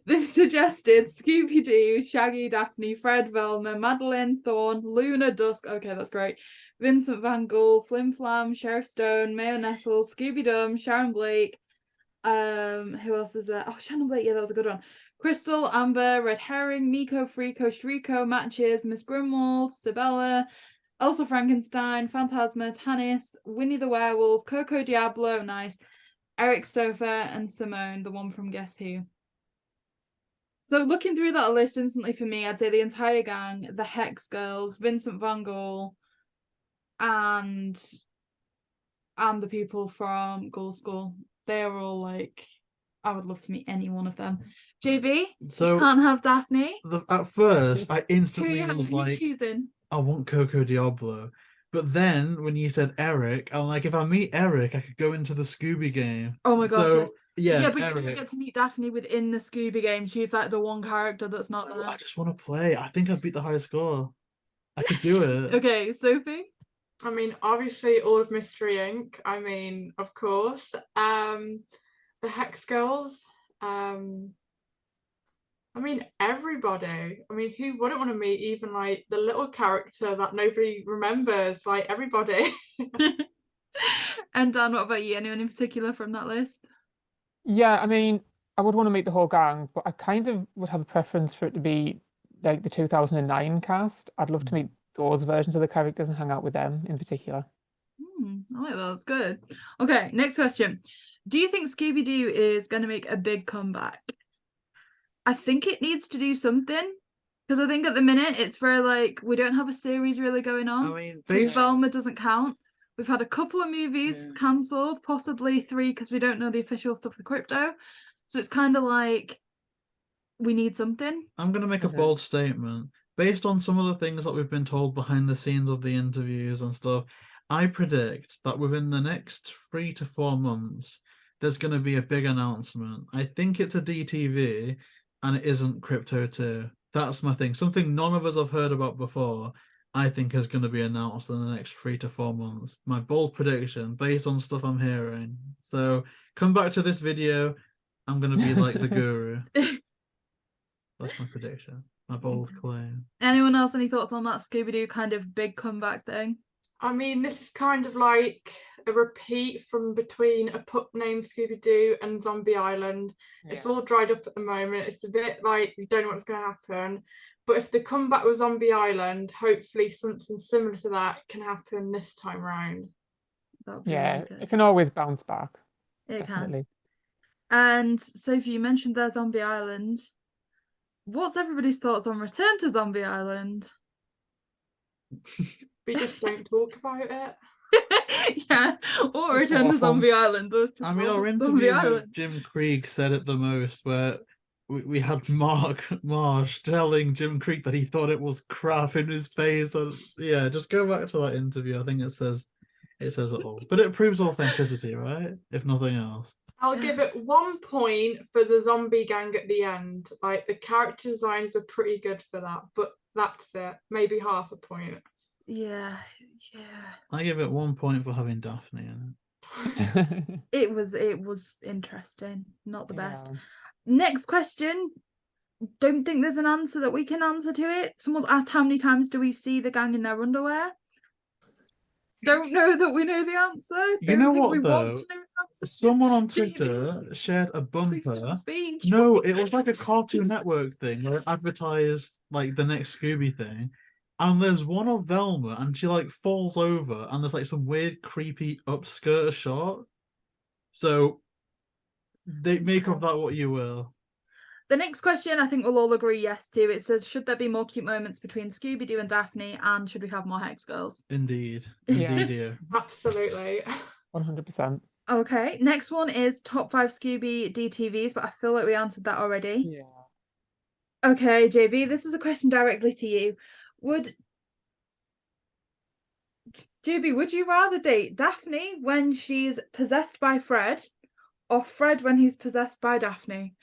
They've suggested Scooby Doo, Shaggy, Daphne, Fred, Velma, Madeline, Thorne, Luna, Dusk. Okay, that's great. Vincent Van Gogh, Flim Flam, Sheriff Stone, Mayo Nestle, Scooby Dum, Sharon Blake. Who else is there? Oh, Shannon Blake, yeah, that was a good one. Crystal, Amber, Red Herring, Miko, Freako, Shriko, Matches, Miss Grimwald, Sabella, Elsa Frankenstein, Phantasma, Tanis, Winnie the Werewolf, Coco Diablo, nice, Eric Stouffer, and Simone, the one from Guess Who. So looking through that list instantly for me, I'd say the entire gang, the Hex Girls, Vincent Van Gogh, and the people from Ghoul School. They are all like, I would love to meet any one of them. JayBee, So you can't have Daphne. at first, I Who instantly are was you like, choosing? I want Coco Diablo. But then when you said Eric, I'm like, if I meet Eric, I could go into the Scooby game. Oh my gosh, So yes. yeah, But Eric. you don't get to meet Daphne within the Scooby game. She's like the one character that's not No, there. I just want to play. I think I'd beat the highest score. I could do it. Okay, Sophie? I mean, obviously all of Mystery Inc. I mean, of course. The Hex Girls. I mean, everybody. I mean, who wouldn't want to meet even like the little character that nobody remembers? Like everybody. And Dan, what about you? Anyone in particular from that list? Yeah, I mean, I would want to meet the whole gang, but I kind of would have a preference for it to be like the 2009 cast. I'd love to meet those versions of the characters and hang out with them in particular. I like that. That's good. Okay, next question. Do you think Scooby Doo is going to make a big comeback? I think it needs to do something, because I think at the minute it's very like we don't have a series really going on. I mean, Because Velma doesn't count. We've had a couple of movies cancelled, possibly 3 because we don't know the official stuff with crypto. So it's kind of like we need something. I'm going to make a bold statement. Based on some of the things that we've been told behind the scenes of the interviews and stuff, I predict that within the next 3 to 4 months, there's going to be a big announcement. I think it's a DTV and it isn't Crypto 2. That's my thing. Something none of us have heard about before, I think is going to be announced in the next 3 to 4 months. My bold prediction based on stuff I'm hearing. So come back to this video. I'm going to be like the guru. That's my prediction. My bold claim. Anyone else, any thoughts on that Scooby Doo kind of big comeback thing? I mean, this is kind of like a repeat from between A Pup Named Scooby Doo and Zombie Island. It's all dried up at the moment. It's a bit like we don't know what's going to happen. But if they come back with Zombie Island, hopefully something similar to that can happen this time round. That'd be Yeah, really good. it can always bounce back. It can. Definitely. And Sophie, you mentioned their Zombie Island. What's everybody's thoughts on Return to Zombie Island? We just don't talk about it. Yeah, or It's Return to awful. Zombie Island. Those just I mean, all our just Zombie interview Island. with Jim Krieg said it the most, where we had Marsh telling Jim Krieg that he thought it was crap in his face. Or, yeah, just go back to that interview. I think it says it all. But it proves authenticity, right? If nothing else. I'll give it 1 point for the zombie gang at the end. Like, the character designs were pretty good for that, but that's it. Maybe half a point. Yeah. I give it 1 point for having Daphne in it. It was interesting. Not the best. Yeah. Next question. Don't think there's an answer that we can answer to it. Someone asked how many times do we see the gang in their underwear? Don't know that we know the answer. You Don't know think what, we want though? to know the answer. Someone on JayBee, Twitter shared a Please don't bumper. speak. No, it was like a Cartoon Network thing where it advertised like the next Scooby thing. And there's one of Velma and she like falls over and there's like some weird, creepy upskirt shot. So they make of that what you will. The next question, I think we'll all agree yes to. It says, should there be more cute moments between Scooby Doo and Daphne, and should we have more Hex Girls? Indeed. Yeah. Indeed, yeah. Absolutely. 100%. Okay, next one is top 5 Scooby DTVs, but I feel like we answered that already. Yeah. Okay, JayBee, this is a question directly to you. JayBee, would you rather date Daphne when she's possessed by Fred, or Fred when he's possessed by Daphne?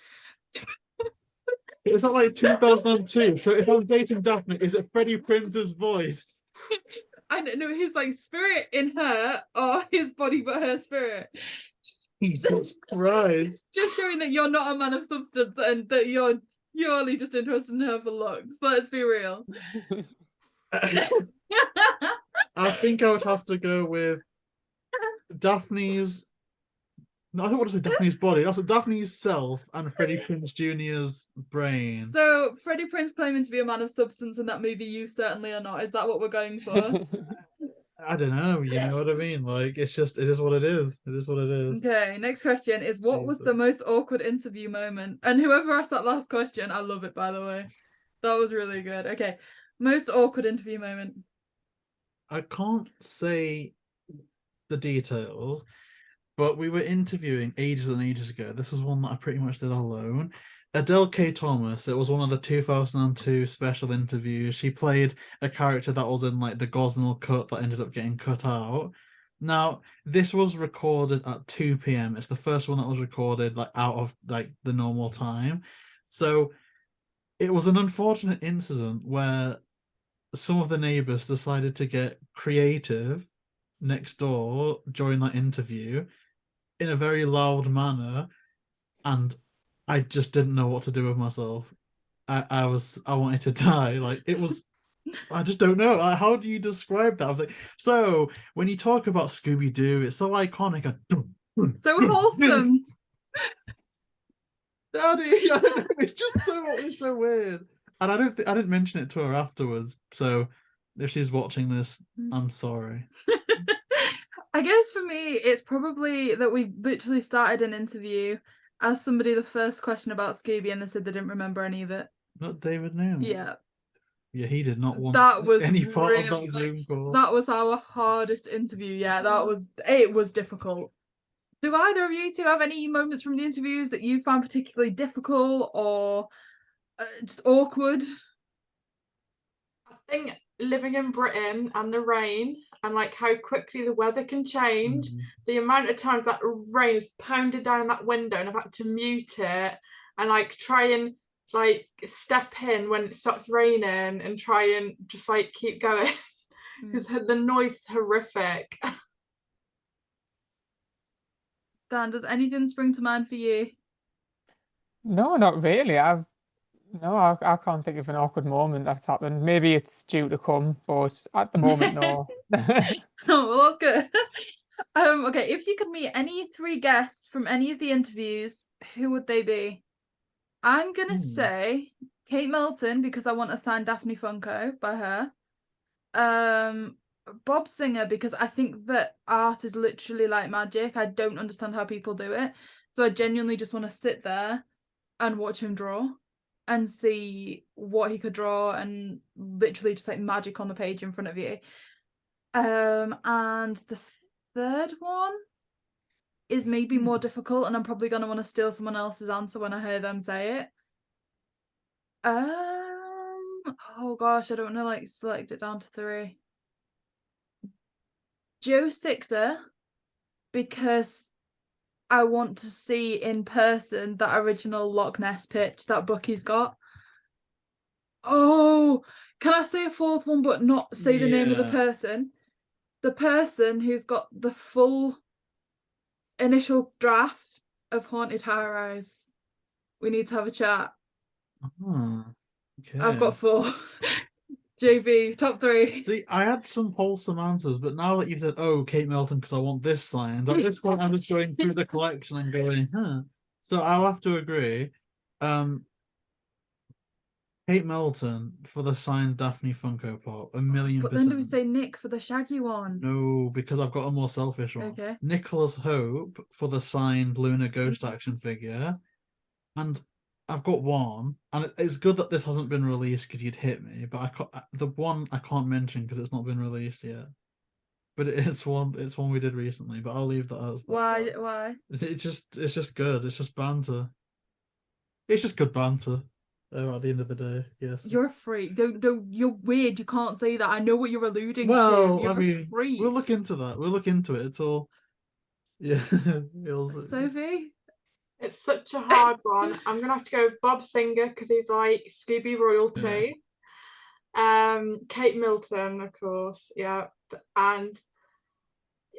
It was like 2002. So if I'm dating Daphne, is it Freddie Prinze's voice? I don't know, his like spirit in her, or his body but her spirit. Jesus Christ. Just showing that you're not a man of substance and that you're purely just interested in her for looks. Let's be real. I think I would have to go with Daphne's. No, I don't want to say Daphne's body. That's Daphne's self and Freddie Prinze Jr.'s brain. So Freddie Prinze claiming to be a man of substance in that movie, you certainly are not. Is that what we're going for? I don't know. You know what I mean? Like, it is what it is. It is what it is. Okay, next question is, what was the Jesus. most awkward interview moment? And whoever asked that last question, I love it, by the way. That was really good. Okay, most awkward interview moment. I can't say the details, but we were interviewing ages and ages ago. This was one that I pretty much did alone. Adele K. Thomas, it was one of the 2002 special interviews. She played a character that was in like the Gosnell cut that ended up getting cut out. Now, this was recorded at 2 p.m. It's the first one that was recorded like out of like the normal time. So it was an unfortunate incident where some of the neighbors decided to get creative next door during that interview in a very loud manner, and I just didn't know what to do with myself. I wanted to die. Like, it was, I just don't know. How do you describe that? I was like, so when you talk about Scooby Doo, it's so iconic. So wholesome. Daddy, I don't know, it's so weird. And I didn't mention it to her afterwards. So if she's watching this, I'm sorry. I guess for me, it's probably that we literally started an interview, asked somebody the first question about Scooby, and they said they didn't remember any of it. Not David Newman. Yeah. Yeah, he did not want That was any part of really- that Zoom call. That was our hardest interview. Yeah, it was difficult. Do either of you two have any moments from the interviews that you found particularly difficult or just awkward? I think living in Britain and the rain and like how quickly the weather can change, the amount of times that rain has pounded down that window and I've had to mute it and like try and like step in when it starts raining and try and just like keep going because the noise is horrific. Dan, does anything spring to mind for you? No, not really. I've No, I can't think of an awkward moment that's happened. Maybe it's due to come, but at the moment, no. Oh, well, that's good. Okay, if you could meet any 3 guests from any of the interviews, who would they be? I'm gonna say Kate Milton because I want a signed Daphne Funko by her. Bob Singer because I think that art is literally like magic. I don't understand how people do it. So I genuinely just want to sit there and watch him draw and see what he could draw and literally just like magic on the page in front of you. And the third one is maybe more difficult, and I'm probably gonna want to steal someone else's answer when I hear them say it. Oh gosh, I don't want to like select it down to 3. Joe Sichter, because I want to see in person that original Loch Ness pitch that Bucky's got. Oh, can I say a 4th one but not say the name of the person? The person who's got the full initial draft of Haunted High Rise. We need to have a chat. Okay. I've got 4. JayBee, top 3. See, I had some wholesome answers, but now that you said, "Oh, Kate Milton," because I want this signed, at this point I'm just going through the collection and going, "Huh." So I'll have to agree. Kate Milton for the signed Daphne Funko Pop, 1,000,000%. But then do we say Nick for the Shaggy one? No, because I've got a more selfish one. Okay. Nicholas Hope for the signed Luna Ghost action figure, and I've got one, and it's good that this hasn't been released because you'd hit me. But the one I can't mention because it's not been released yet. But it's one we did recently. But I'll leave that as. Why? Why? It's just good. It's just banter. It's just good banter. At the end of the day, yes. You're a freak. Don't. You're weird. You can't say that. I know what you're alluding to. Well, You're I mean, a freak. we'll look into that. We'll look into it. It's all. Yeah. Sophie? It's such a hard one. I'm gonna have to go with Bob Singer because he's like Scooby royalty. Kate Milton, of course, yeah, and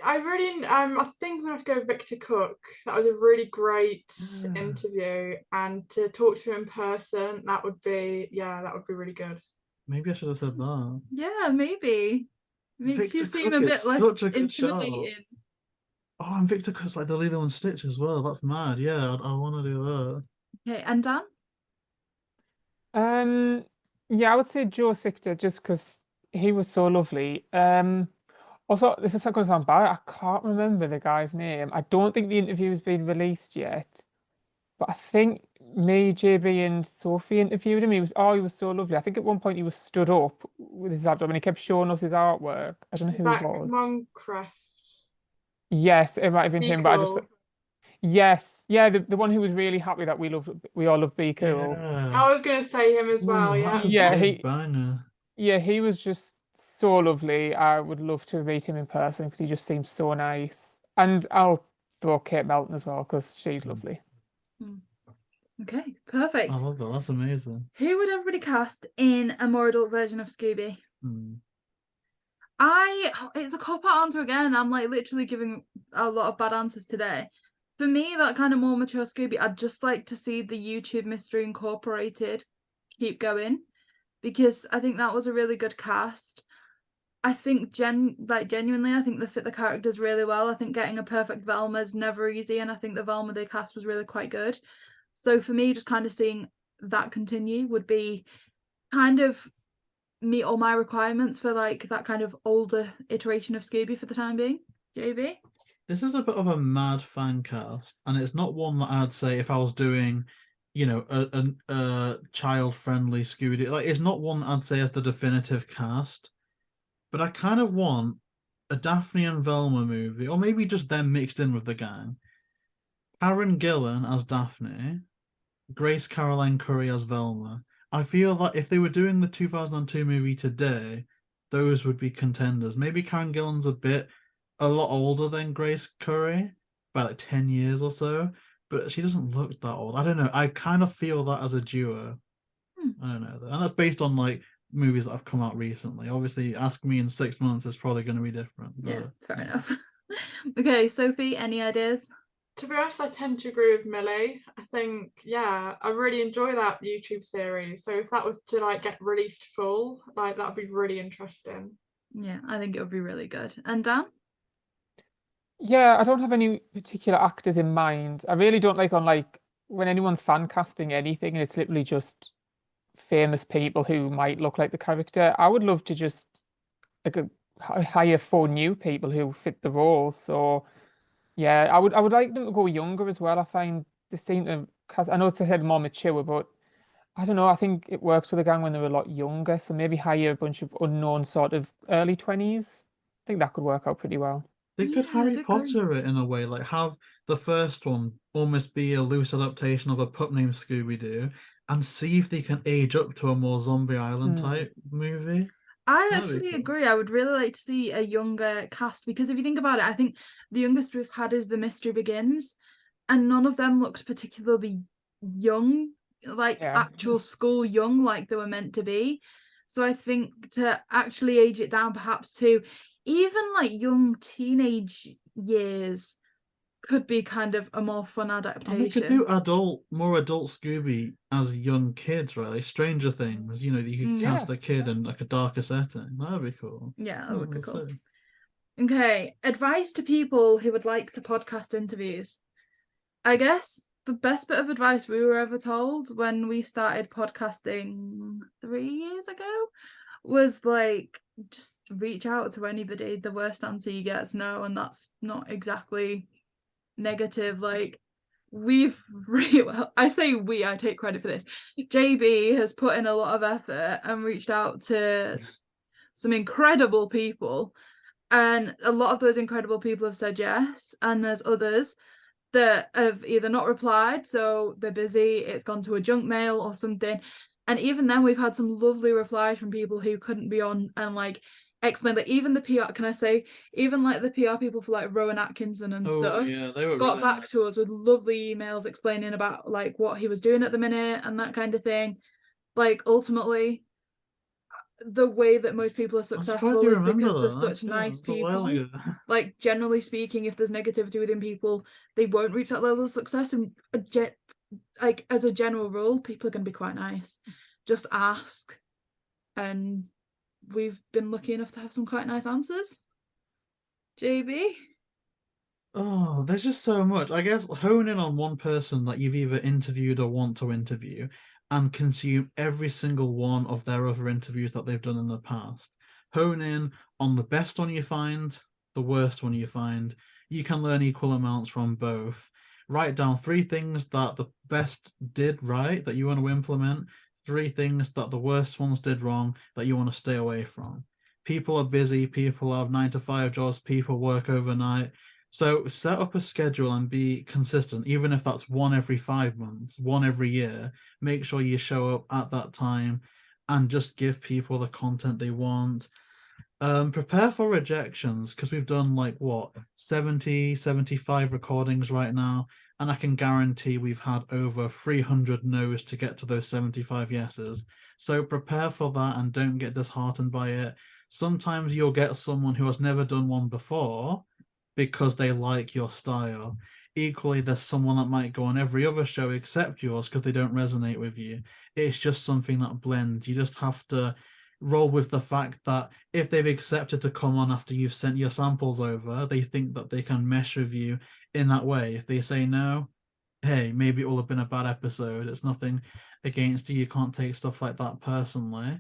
I really, I think I'm gonna have to go with Victor Cook. That was a really great interview, and to talk to him in person, that would be really good. Maybe I should have said that. Yeah, maybe. Makes you Victor seem Cook a is bit less such a good shout. intimidating. Oh, and Victor Cook's like the Lilo and Stitch as well. That's mad. Yeah, I want to do that. Okay, and Dan? Yeah, I would say Joe Sichter just because he was so lovely. Also, this is going to sound bad. I can't remember the guy's name. I don't think the interview's been released yet, but I think me, JayBee, and Sophie interviewed him. He was so lovely. I think at one point he was stood up with his laptop and he kept showing us his artwork. I don't know who Zach it was. Moncraft. Yes, it might have been Be him, but I just Cool. yes, yeah, the one who was really happy that we all love Be Cool. Yeah. I was gonna say him as well. Ooh, Yeah. that's a Yeah, big banger. Yeah, he was just so lovely. I would love to meet him in person because he just seems so nice. And I'll throw Kate Melton as well because she's lovely. Okay, perfect. I love that. That's amazing. Who would everybody cast in a more adult version of Scooby? It's a cop-out answer again. I'm like literally giving a lot of bad answers today. For me, that kind of more mature Scooby, I'd just like to see the YouTube Mystery Incorporated keep going because I think that was a really good cast. I think genuinely, I think they fit the characters really well. I think getting a perfect Velma is never easy, and I think the Velma they cast was really quite good. So for me, just kind of seeing that continue would be kind of meet all my requirements for like that kind of older iteration of Scooby for the time being. JayBee? This is a bit of a mad fan cast, and it's not one that I'd say if I was doing, a child-friendly Scooby Doo. Like, it's not one that I'd say as the definitive cast. But I kind of want a Daphne and Velma movie, or maybe just them mixed in with the gang. Karen Gillan as Daphne, Grace Caroline Curry as Velma. I feel that if they were doing the 2002 movie today, those would be contenders. Maybe Karen Gillan's a lot older than Grace Curry, by like 10 years or so, but she doesn't look that old. I don't know. I kind of feel that as a duo. I don't know. And that's based on like movies that have come out recently. Obviously, ask me in 6 months, it's probably going to be different. Yeah, fair enough. Okay, Sophie, any ideas? To be honest, I tend to agree with Millie. I think, yeah, I really enjoy that YouTube series. So if that was to like get released full, like that'd be really interesting. Yeah, I think it would be really good. And Dan? Yeah, I don't have any particular actors in mind. I really don't like when anyone's fan casting anything and it's literally just famous people who might look like the character. I would love to just like hire 4 new people who fit the role. So yeah, I would like them to go younger as well. I find they seem to cast. I know it's said more mature, but I don't know. I think it works for the gang when they're a lot younger. So maybe hire a bunch of unknown sort of early 20s. I think that could work out pretty well. They could Yeah, I'd Harry agree. Potter it in a way, like have the first one almost be a loose adaptation of a pup named Scooby Doo, and see if they can age up to a more Zombie Island type movie. I That'd be actually cool. agree. I would really like to see a younger cast because if you think about it, I think the youngest we've had is The Mystery Begins, and none of them looked particularly young, like Yeah. actual school young, like they were meant to be. So I think to actually age it down, perhaps to even like young teenage years, could be kind of a more fun And they could adaptation. do more adult Scooby as young kids, really. Stranger Things, you could Mm. cast Yeah. a kid in like a darker setting. That'd be cool. Yeah, that Oh, would be we'll cool. see. Okay, advice to people who would like to podcast interviews. I guess the best bit of advice we were ever told when we started podcasting 3 years ago was like just reach out to anybody. The worst answer you get is no, and that's not exactly negative. Like we've really well, I say we, I take credit for this. JayBee has put in a lot of effort and reached out to some incredible people, and a lot of those incredible people have said yes, and there's others that have either not replied, so they're busy, it's gone to a junk mail or something. And even then we've had some lovely replies from people who couldn't be on and like explain that even the PR, can I say, even like the PR people for like Rowan Atkinson and stuff Yeah, they were got really back nice. to us with lovely emails explaining about like what he was doing at the minute and that kind of thing. Like ultimately the way that most people are I'm surprised successful you is remember because they're that. such Yeah, nice it's a while people. ago. Like generally speaking, if there's negativity within people, they won't reach that level of success. And like as a general rule, people are going to be quite nice. Just ask, and we've been lucky enough to have some quite nice answers. JayBee? Oh, there's just so much. I guess hone in on one person that you've either interviewed or want to interview and consume every single one of their other interviews that they've done in the past. Hone in on the best one you find, the worst one you find. You can learn equal amounts from both. Write down 3 things that the best did right that you want to implement, 3 things that the worst ones did wrong that you want to stay away from. People are busy, people have 9 to 5 jobs, people work overnight. So set up a schedule and be consistent, even if that's one every 5 months, one every year. Make sure you show up at that time and just give people the content they want. Prepare for rejections because we've done like what 70, 75 recordings right now, and I can guarantee we've had over 300 no's to get to those 75 yeses. So prepare for that and don't get disheartened by it. Sometimes you'll get someone who has never done one before because they like your style. Equally, there's someone that might go on every other show except yours because they don't resonate with you. It's just something that blends. You just have to roll with the fact that if they've accepted to come on after you've sent your samples over, they think that they can mesh with you in that way. If they say no, hey, maybe it will have been a bad episode. It's nothing against you. You can't take stuff like that personally.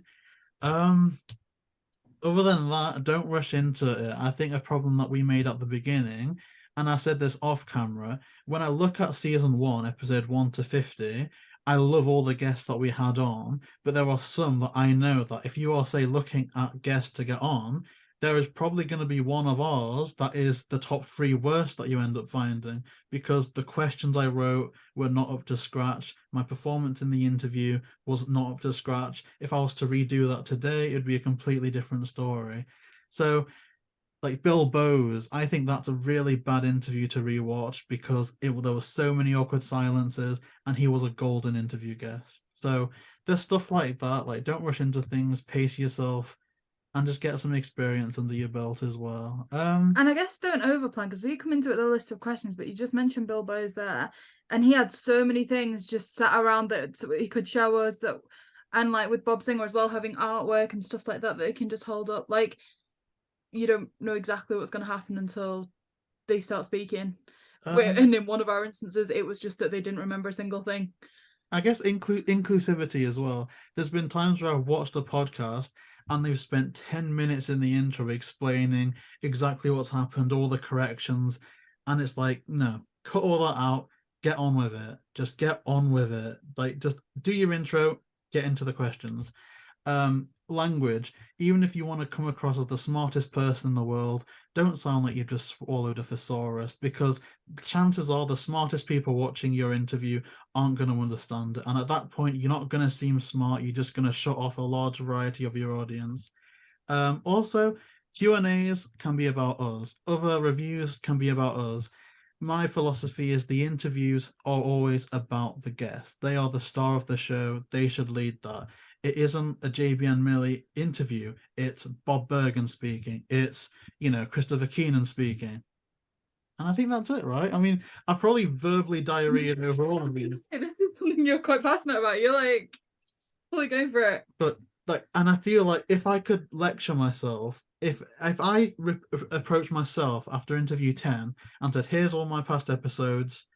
Other than that, don't rush into it. I think a problem that we made at the beginning, and I said this off camera, when I look at season 1, episode 1 to 50, I love all the guests that we had on, but there are some that I know that if you are, say, looking at guests to get on, there is probably going to be one of ours that is the top 3 worst that you end up finding because the questions I wrote were not up to scratch. My performance in the interview was not up to scratch. If I was to redo that today, it'd be a completely different story. So, like Bill Bowes, I think that's a really bad interview to rewatch because there were so many awkward silences and he was a golden interview guest. So there's stuff like that. Like, don't rush into things, pace yourself. and just get some experience under your belt as well. And I guess don't overplan, because we come into it with a list of questions, but you just mentioned Bilbo's there, and he had so many things just sat around that he could show us that, and like with Bob Singer as well, having artwork and stuff like that that he can just hold up. Like, you don't know exactly what's going to happen until they start speaking. And in one of our instances, it was just that they didn't remember a single thing. I guess inclusivity as well. There's been times where I've watched a podcast and they've spent 10 minutes in the intro explaining exactly what's happened, all the corrections, and it's like, no, cut all that out, get on with it. Just get on with it. Like, just do your intro, get into the questions. Language, even if you want to come across as the smartest person in the world, don't sound like you've just swallowed a thesaurus, because chances are the smartest people watching your interview aren't going to understand it, and at that point you're not going to seem smart, you're just going to shut off a large variety of your audience. Also, Q&As can be about us, other reviews can be about us. My philosophy is the interviews are always about the guest. They are the star of the show, they should lead that. It isn't a JayBee and Milly interview. It's Bob Bergen speaking. It's, Christopher Keenan speaking. And I think that's it, right? I mean, I've probably verbally diarrheaed over all of these. This is something you're quite passionate about. You're like, fully going for it. But and I feel like if I could lecture myself, if I approach myself after interview 10 and said, here's all my past episodes,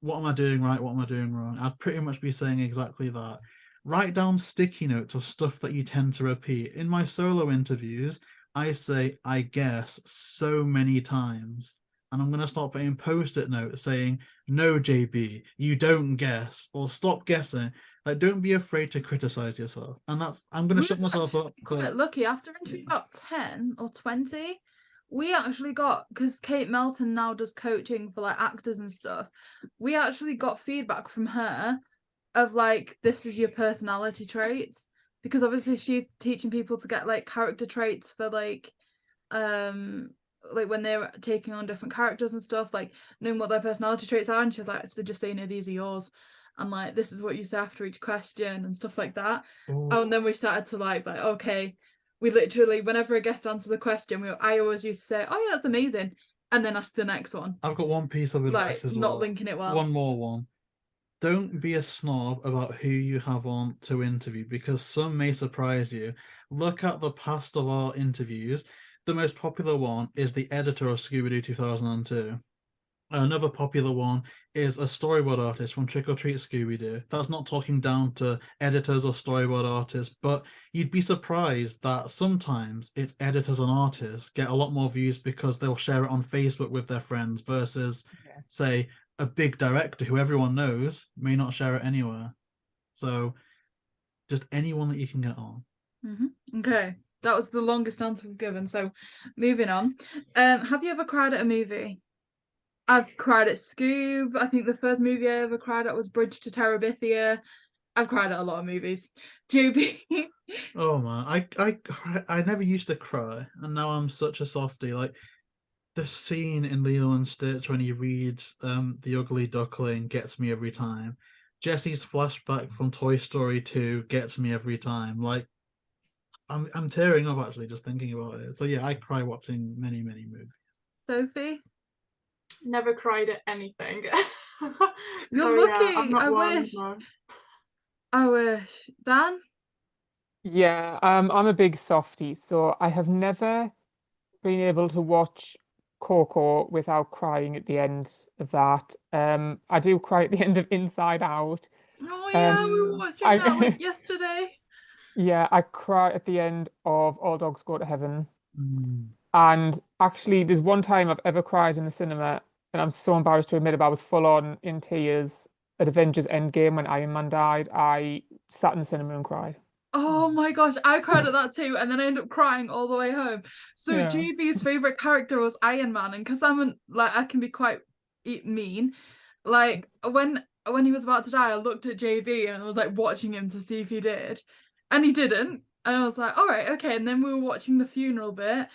what am I doing right? What am I doing wrong? I'd pretty much be saying exactly that. Write down sticky notes of stuff that you tend to repeat. In my solo interviews, I say, I guess, so many times. And I'm going to start putting post-it notes saying, no, JayBee, you don't guess, or stop guessing. Like, don't be afraid to criticize yourself. And I'm going to shut myself up. Quite lucky. After interview about 10 or 20, we actually got, because Kate Melton now does coaching for like actors and stuff, we actually got feedback from her of like, this is your personality traits, because obviously she's teaching people to get like character traits for like when they're taking on different characters and stuff, like knowing what their personality traits are, and she's like, so just say, no, these are yours, and like this is what you say after each question and stuff like that. Oh, and then we started to like okay, we literally, whenever a guest answers a question, I always used to say, oh yeah, that's amazing, and then ask the next one. I've got one piece of advice as well. Not linking it well. One more one. Don't be a snob about who you have on to interview, because some may surprise you. Look at the past of our interviews. The most popular one is the editor of Scooby Doo 2002. Another popular one is a storyboard artist from Trick or Treat Scooby Doo. That's not talking down to editors or storyboard artists, but you'd be surprised that sometimes it's editors and artists get a lot more views because they'll share it on Facebook with their friends versus, say, a big director who everyone knows may not share it anywhere. So just anyone that you can get on. Okay, that was the longest answer we've given, so moving on. Have you ever cried at a movie? I've cried at Scoob. I think the first movie I ever cried at was Bridge to Terabithia. I've cried at a lot of movies. JayBee. Oh man, I never used to cry, and now I'm such a softie. Like, the scene in Lilo and Stitch when he reads The Ugly Duckling gets me every time. Jesse's flashback from Toy Story 2 gets me every time. Like, I'm tearing up actually just thinking about it. So yeah, I cry watching many movies. Sophie? Never cried at anything. You're lucky. I wish. No. I wish. Dan? Yeah, I'm a big softie, so I have never been able to watch Coco without crying at the end of that. I do cry at the end of Inside Out. Oh yeah, we were watching that yesterday. Yeah, I cry at the end of All Dogs Go to Heaven. And actually, there's one time I've ever cried in the cinema, and I'm so embarrassed to admit it, but I was full on in tears at Avengers Endgame when Iron Man died. I sat in the cinema and cried. Oh my gosh, I cried at that too, and then I ended up crying all the way home. So JayBee's favorite character was Iron Man, and because I can be quite mean. Like when he was about to die, I looked at JayBee and I was like watching him to see if he did, and he didn't. And I was like, all right, okay. And then we were watching the funeral bit,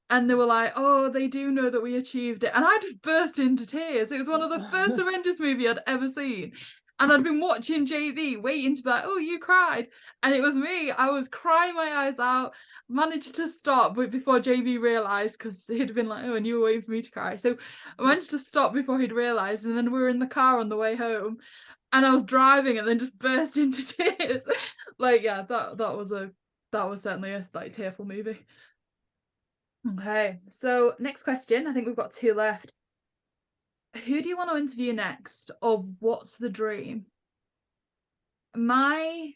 and they were like, oh, they do know that we achieved it, and I just burst into tears. It was one of the first Avengers movie I'd ever seen. And I'd been watching JayBee, waiting to be like, oh, you cried. And it was me. I was crying my eyes out. managed to stop before JayBee realised, because he'd been like, oh, and you were waiting for me to cry. So I managed to stop before he'd realised, and then we were in the car on the way home, and I was driving and then just burst into tears. Like, yeah, that was certainly a like tearful movie. Okay, so next question. I think we've got 2 left. Who do you want to interview next, or what's the dream? My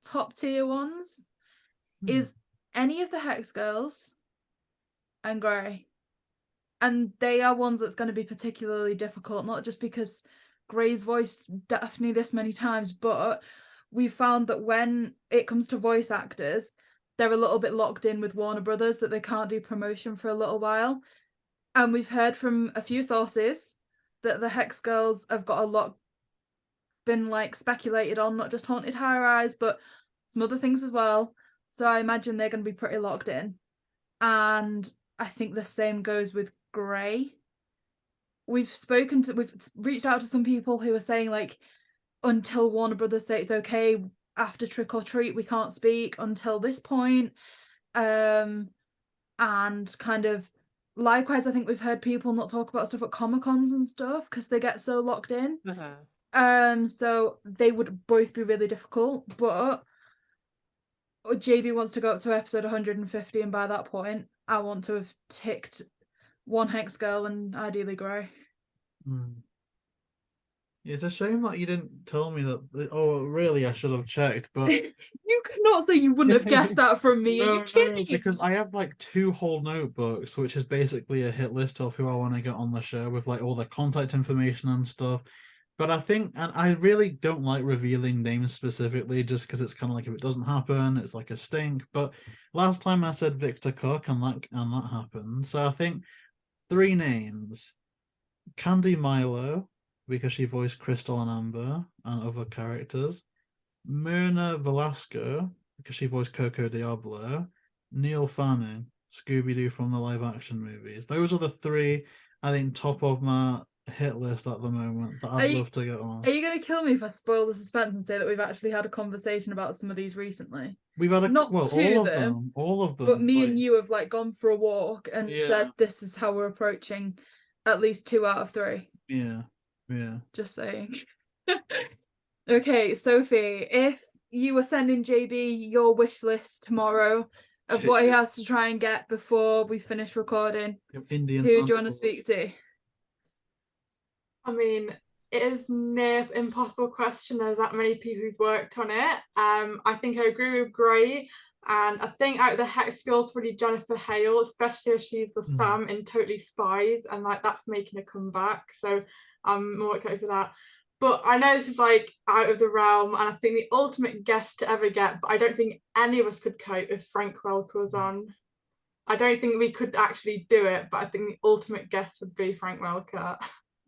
top tier ones is any of the Hex Girls and Grey. And they are ones that's going to be particularly difficult, not just because Grey's voiced Daphne this many times, but we've found that when it comes to voice actors, they're a little bit locked in with Warner Brothers, that they can't do promotion for a little while. And we've heard from a few sources that the Hex Girls have got a lot been like speculated on, not just Haunted High Rise, but some other things as well. So I imagine they're going to be pretty locked in. And I think the same goes with Grey. We've reached out to some people who are saying, like, until Warner Brothers say it's okay after Trick or Treat, we can't speak until this point. And kind of likewise, I think we've heard people not talk about stuff at Comic-Cons and stuff because they get so locked in. So they would both be really difficult, but JayBee wants to go up to episode 150, and by that point I want to have ticked one Hex Girl and ideally Grey. It's a shame that you didn't tell me that. Oh, really, I should have checked, but you cannot say you wouldn't have guessed that from me. Are you kidding? Because I have like 2 whole notebooks, which is basically a hit list of who I want to get on the show with like all the contact information and stuff. But I think, and I really don't like revealing names specifically, just because it's kind of like if it doesn't happen, it's like a stink. But last time I said Victor Cook, and that happened. So I think 3 names: Candy Milo, because she voiced Crystal and Amber and other characters; Myrna Velasco, because she voiced Coco Diablo; Neil Fanning, Scooby Doo from the live action movies. Those are the 3 I think top of my hit list at the moment that I'd love to get on. Are you going to kill me if I spoil the suspense and say that we've actually had a conversation about some of these recently? We've had all of them. But me and you have like gone for a walk and said this is how we're approaching at least 2 out of 3. Yeah. Just saying. Okay, Sophie, if you were sending JayBee your wish list tomorrow of what he has to try and get before we finish recording, who do you want to speak to? I mean, it is near impossible question. There's that many people who's worked on it. I think I agree with Grey, and I think out of the Hex Girls, probably Jennifer Hale, especially as she's the Sam in Totally Spies, and like that's making a comeback. So I'm more excited for that. But I know this is like out of the realm, and I think the ultimate guest to ever get, but I don't think any of us could cope if Frank Welker was on. I don't think we could actually do it, but I think the ultimate guest would be Frank Welker.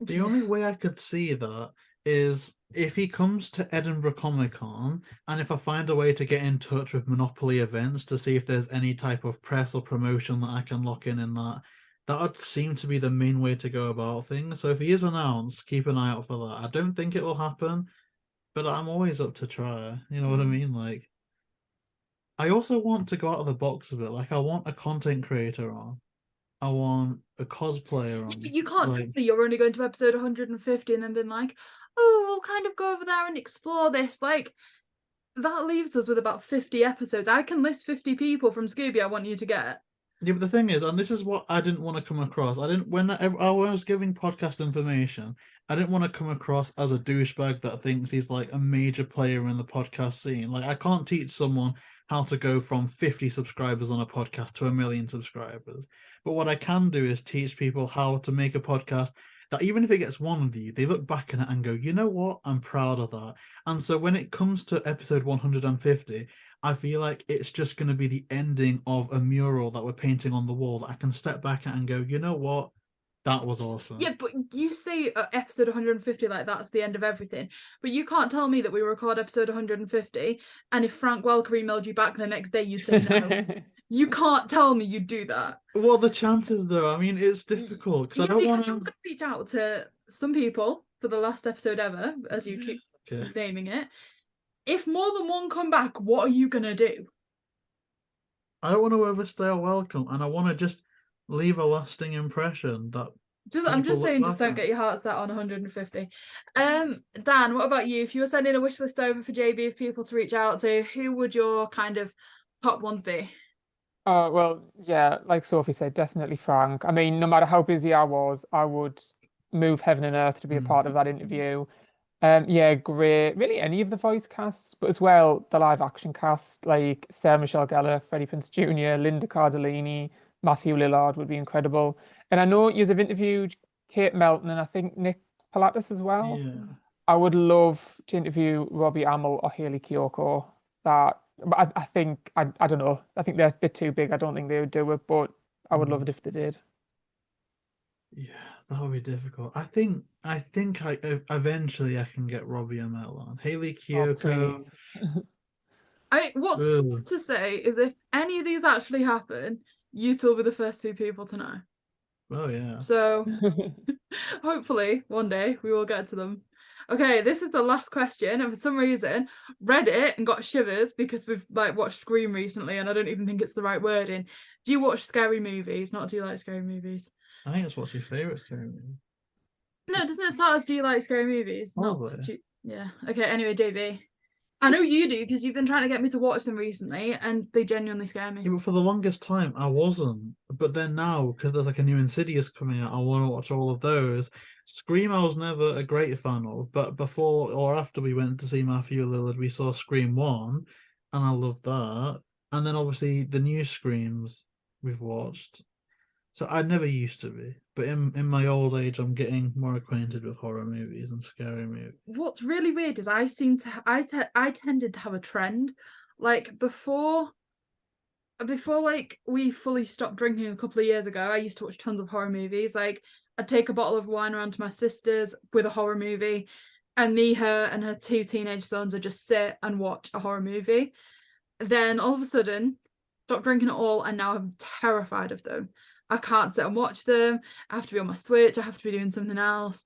The only way I could see that is if he comes to Edinburgh Comic Con, and if I find a way to get in touch with Monopoly Events to see if there's any type of press or promotion that I can lock in that. That would seem to be the main way to go about things. So if he is announced, keep an eye out for that. I don't think it will happen, but I'm always up to try. You know what I mean? Like, I also want to go out of the box a bit. Like, I want a content creator on. I want a cosplayer on. You can't tell me you're only going to episode 150 and then been like, oh, we'll kind of go over there and explore this. Like, that leaves us with about 50 episodes. I can list 50 people from Scooby I want you to get. Yeah, but the thing is, and this is what I didn't want to come across. When I was giving podcast information, I didn't want to come across as a douchebag that thinks he's like a major player in the podcast scene. Like, I can't teach someone how to go from 50 subscribers on a podcast to 1 million subscribers. But what I can do is teach people how to make a podcast that even if it gets 1 view, they look back at it and go, you know what? I'm proud of that. And so when it comes to episode 150, I feel like it's just going to be the ending of a mural that we're painting on the wall that I can step back at and go, you know what? That was awesome. Yeah, but you say episode 150 like that's the end of everything. But you can't tell me that we record episode 150 and if Frank Welker emailed you back the next day, you'd say no. You can't tell me you'd do that. Well, the chances though, I mean, it's difficult because I don't want to... I'm going to reach out to some people for the last episode ever, as you keep naming it. If more than one come back, what are you going to do? I don't want to overstay a welcome, and I want to just leave a lasting impression that I'm people just look saying, just back don't at. get your heart set on 150. Dan, what about you? If you were sending a wish list over for JayBee of people to reach out to, who would your kind of top ones be? Well, yeah, like Sophie said, definitely Frank. I mean, no matter how busy I was, I would move heaven and earth to be a part of that interview. Yeah, great. Really, any of the voice casts, but as well the live action cast, like Sarah Michelle Gellar, Freddie Prinze Jr., Linda Cardellini, Matthew Lillard would be incredible. And I know you've interviewed Kate Melton and I think Nick Pilatus as well. Yeah. I would love to interview Robbie Amell or Haley Kiyoko. But I think I don't know. I think they're a bit too big. I don't think they would do it, but I would love it if they did. Yeah, that would be difficult. I think eventually I can get Robbie Amell on. Haley Oh, Kiyoko. I what's Ugh. to say is if any of these actually happen, you two will be the first two people to know. Oh yeah. So hopefully one day we will get to them. Okay, this is the last question, and for some reason read it and got shivers because we've like watched Scream recently, and I don't even think it's the right wording. Do you watch scary movies? Not do you like scary movies? I think it's what's your favourite scary movie. No, doesn't it start as do you like scary movies? Probably. Not yeah. Okay, anyway, JayBee. I know you do because you've been trying to get me to watch them recently, and they genuinely scare me. Yeah, but for the longest time I wasn't. But then now, because there's like a new Insidious coming out, I want to watch all of those. Scream I was never a great fan of, but before or after we went to see Matthew Lillard, we saw Scream 1, and I loved that. And then obviously the new Screams we've watched. So I never used to be, but in my old age, I'm getting more acquainted with horror movies and scary movies. What's really weird is I tended to have a trend, like before like we fully stopped drinking a couple of years ago. I used to watch tons of horror movies. Like I'd take a bottle of wine around to my sister's with a horror movie, and her and her two teenage sons would just sit and watch a horror movie. Then all of a sudden, stopped drinking at all, and now I'm terrified of them. I can't sit and watch them. I have to be on my Switch. I have to be doing something else.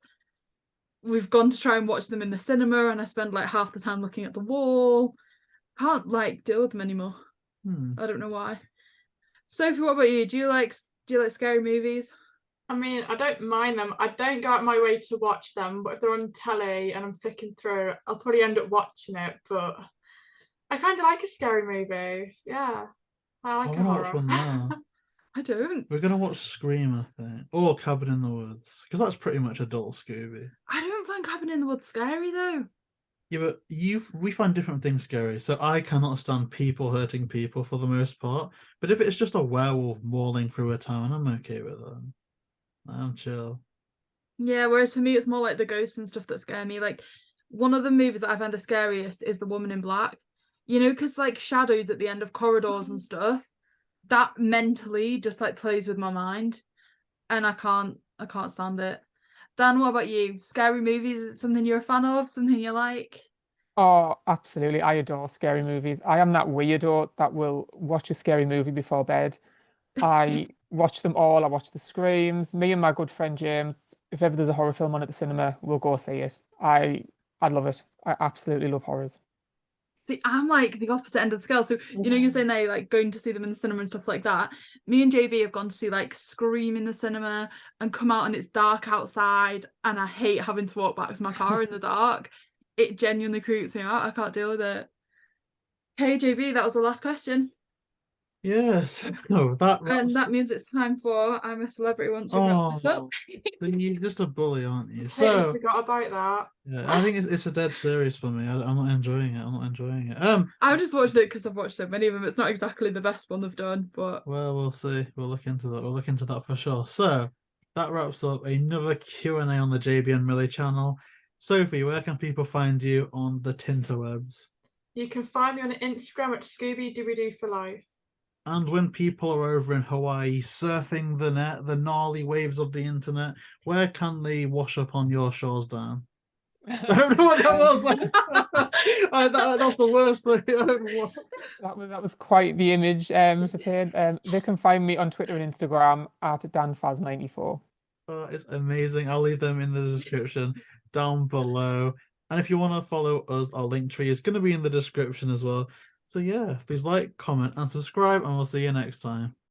We've gone to try and watch them in the cinema, and I spend like half the time looking at the wall. Can't like deal with them anymore. I don't know why. Sophie, what about you? Do you like scary movies? I mean, I don't mind them. I don't go out my way to watch them, but if they're on telly and I'm flicking through, I'll probably end up watching it. But I kind of like a scary movie. Yeah, I like a I want to horror. watch one now. I don't. We're gonna watch Scream, I think, or Cabin in the Woods, because that's pretty much adult Scooby. I don't find Cabin in the Woods scary though. Yeah, but we find different things scary. So I cannot stand people hurting people for the most part. But if it's just a werewolf mauling through a town, I'm okay with that. I'm chill. Yeah, whereas for me, it's more like the ghosts and stuff that scare me. Like one of the movies that I find the scariest is The Woman in Black. You know, because like shadows at the end of corridors and stuff, that mentally just like plays with my mind, and I can't stand it. Dan, what about you? Scary movies, is it something you're a fan of? Something you like? Oh, absolutely. I adore scary movies. I am that weirdo that will watch a scary movie before bed. I watch them all. I watch the Screams. Me and my good friend James, if ever there's a horror film on at the cinema, we'll go see it. I love it. I absolutely love horrors. See, I'm like the opposite end of the scale. So, you know, you're saying they like going to see them in the cinema and stuff like that. Me and JayBee have gone to see like Scream in the cinema and come out and it's dark outside, and I hate having to walk back to my car in the dark. It genuinely creeps me out. I can't deal with it. Hey, JayBee, that was the last question. Yes. No, that And that means it's time for I'm a Celebrity once we wrap this up. Then you're just a bully, aren't you? I So forgot about that. yeah, I think it's a dead series for me. I'm not enjoying it. I'm not enjoying it. I've just watched it because I've watched so many of them. It's not exactly the best one they've done, but Well, we'll see. We'll look into that. We'll look into that for sure. So that wraps up another Q&A on the JayBee and Milly channel. Sophie, where can people find you on the Tinterwebs? You can find me on Instagram at Scooby Doo for life. And when people are over in Hawaii surfing the net, the gnarly waves of the internet, where can they wash up on your shores, Dan? I don't know what that was. That's the worst thing. I don't know what. That was quite the image to paint. They can find me on Twitter and Instagram at danfaz94. It's amazing. I'll leave them in the description down below. And if you want to follow us, our link tree is going to be in the description as well. So yeah, please like, comment, and subscribe, and we'll see you next time.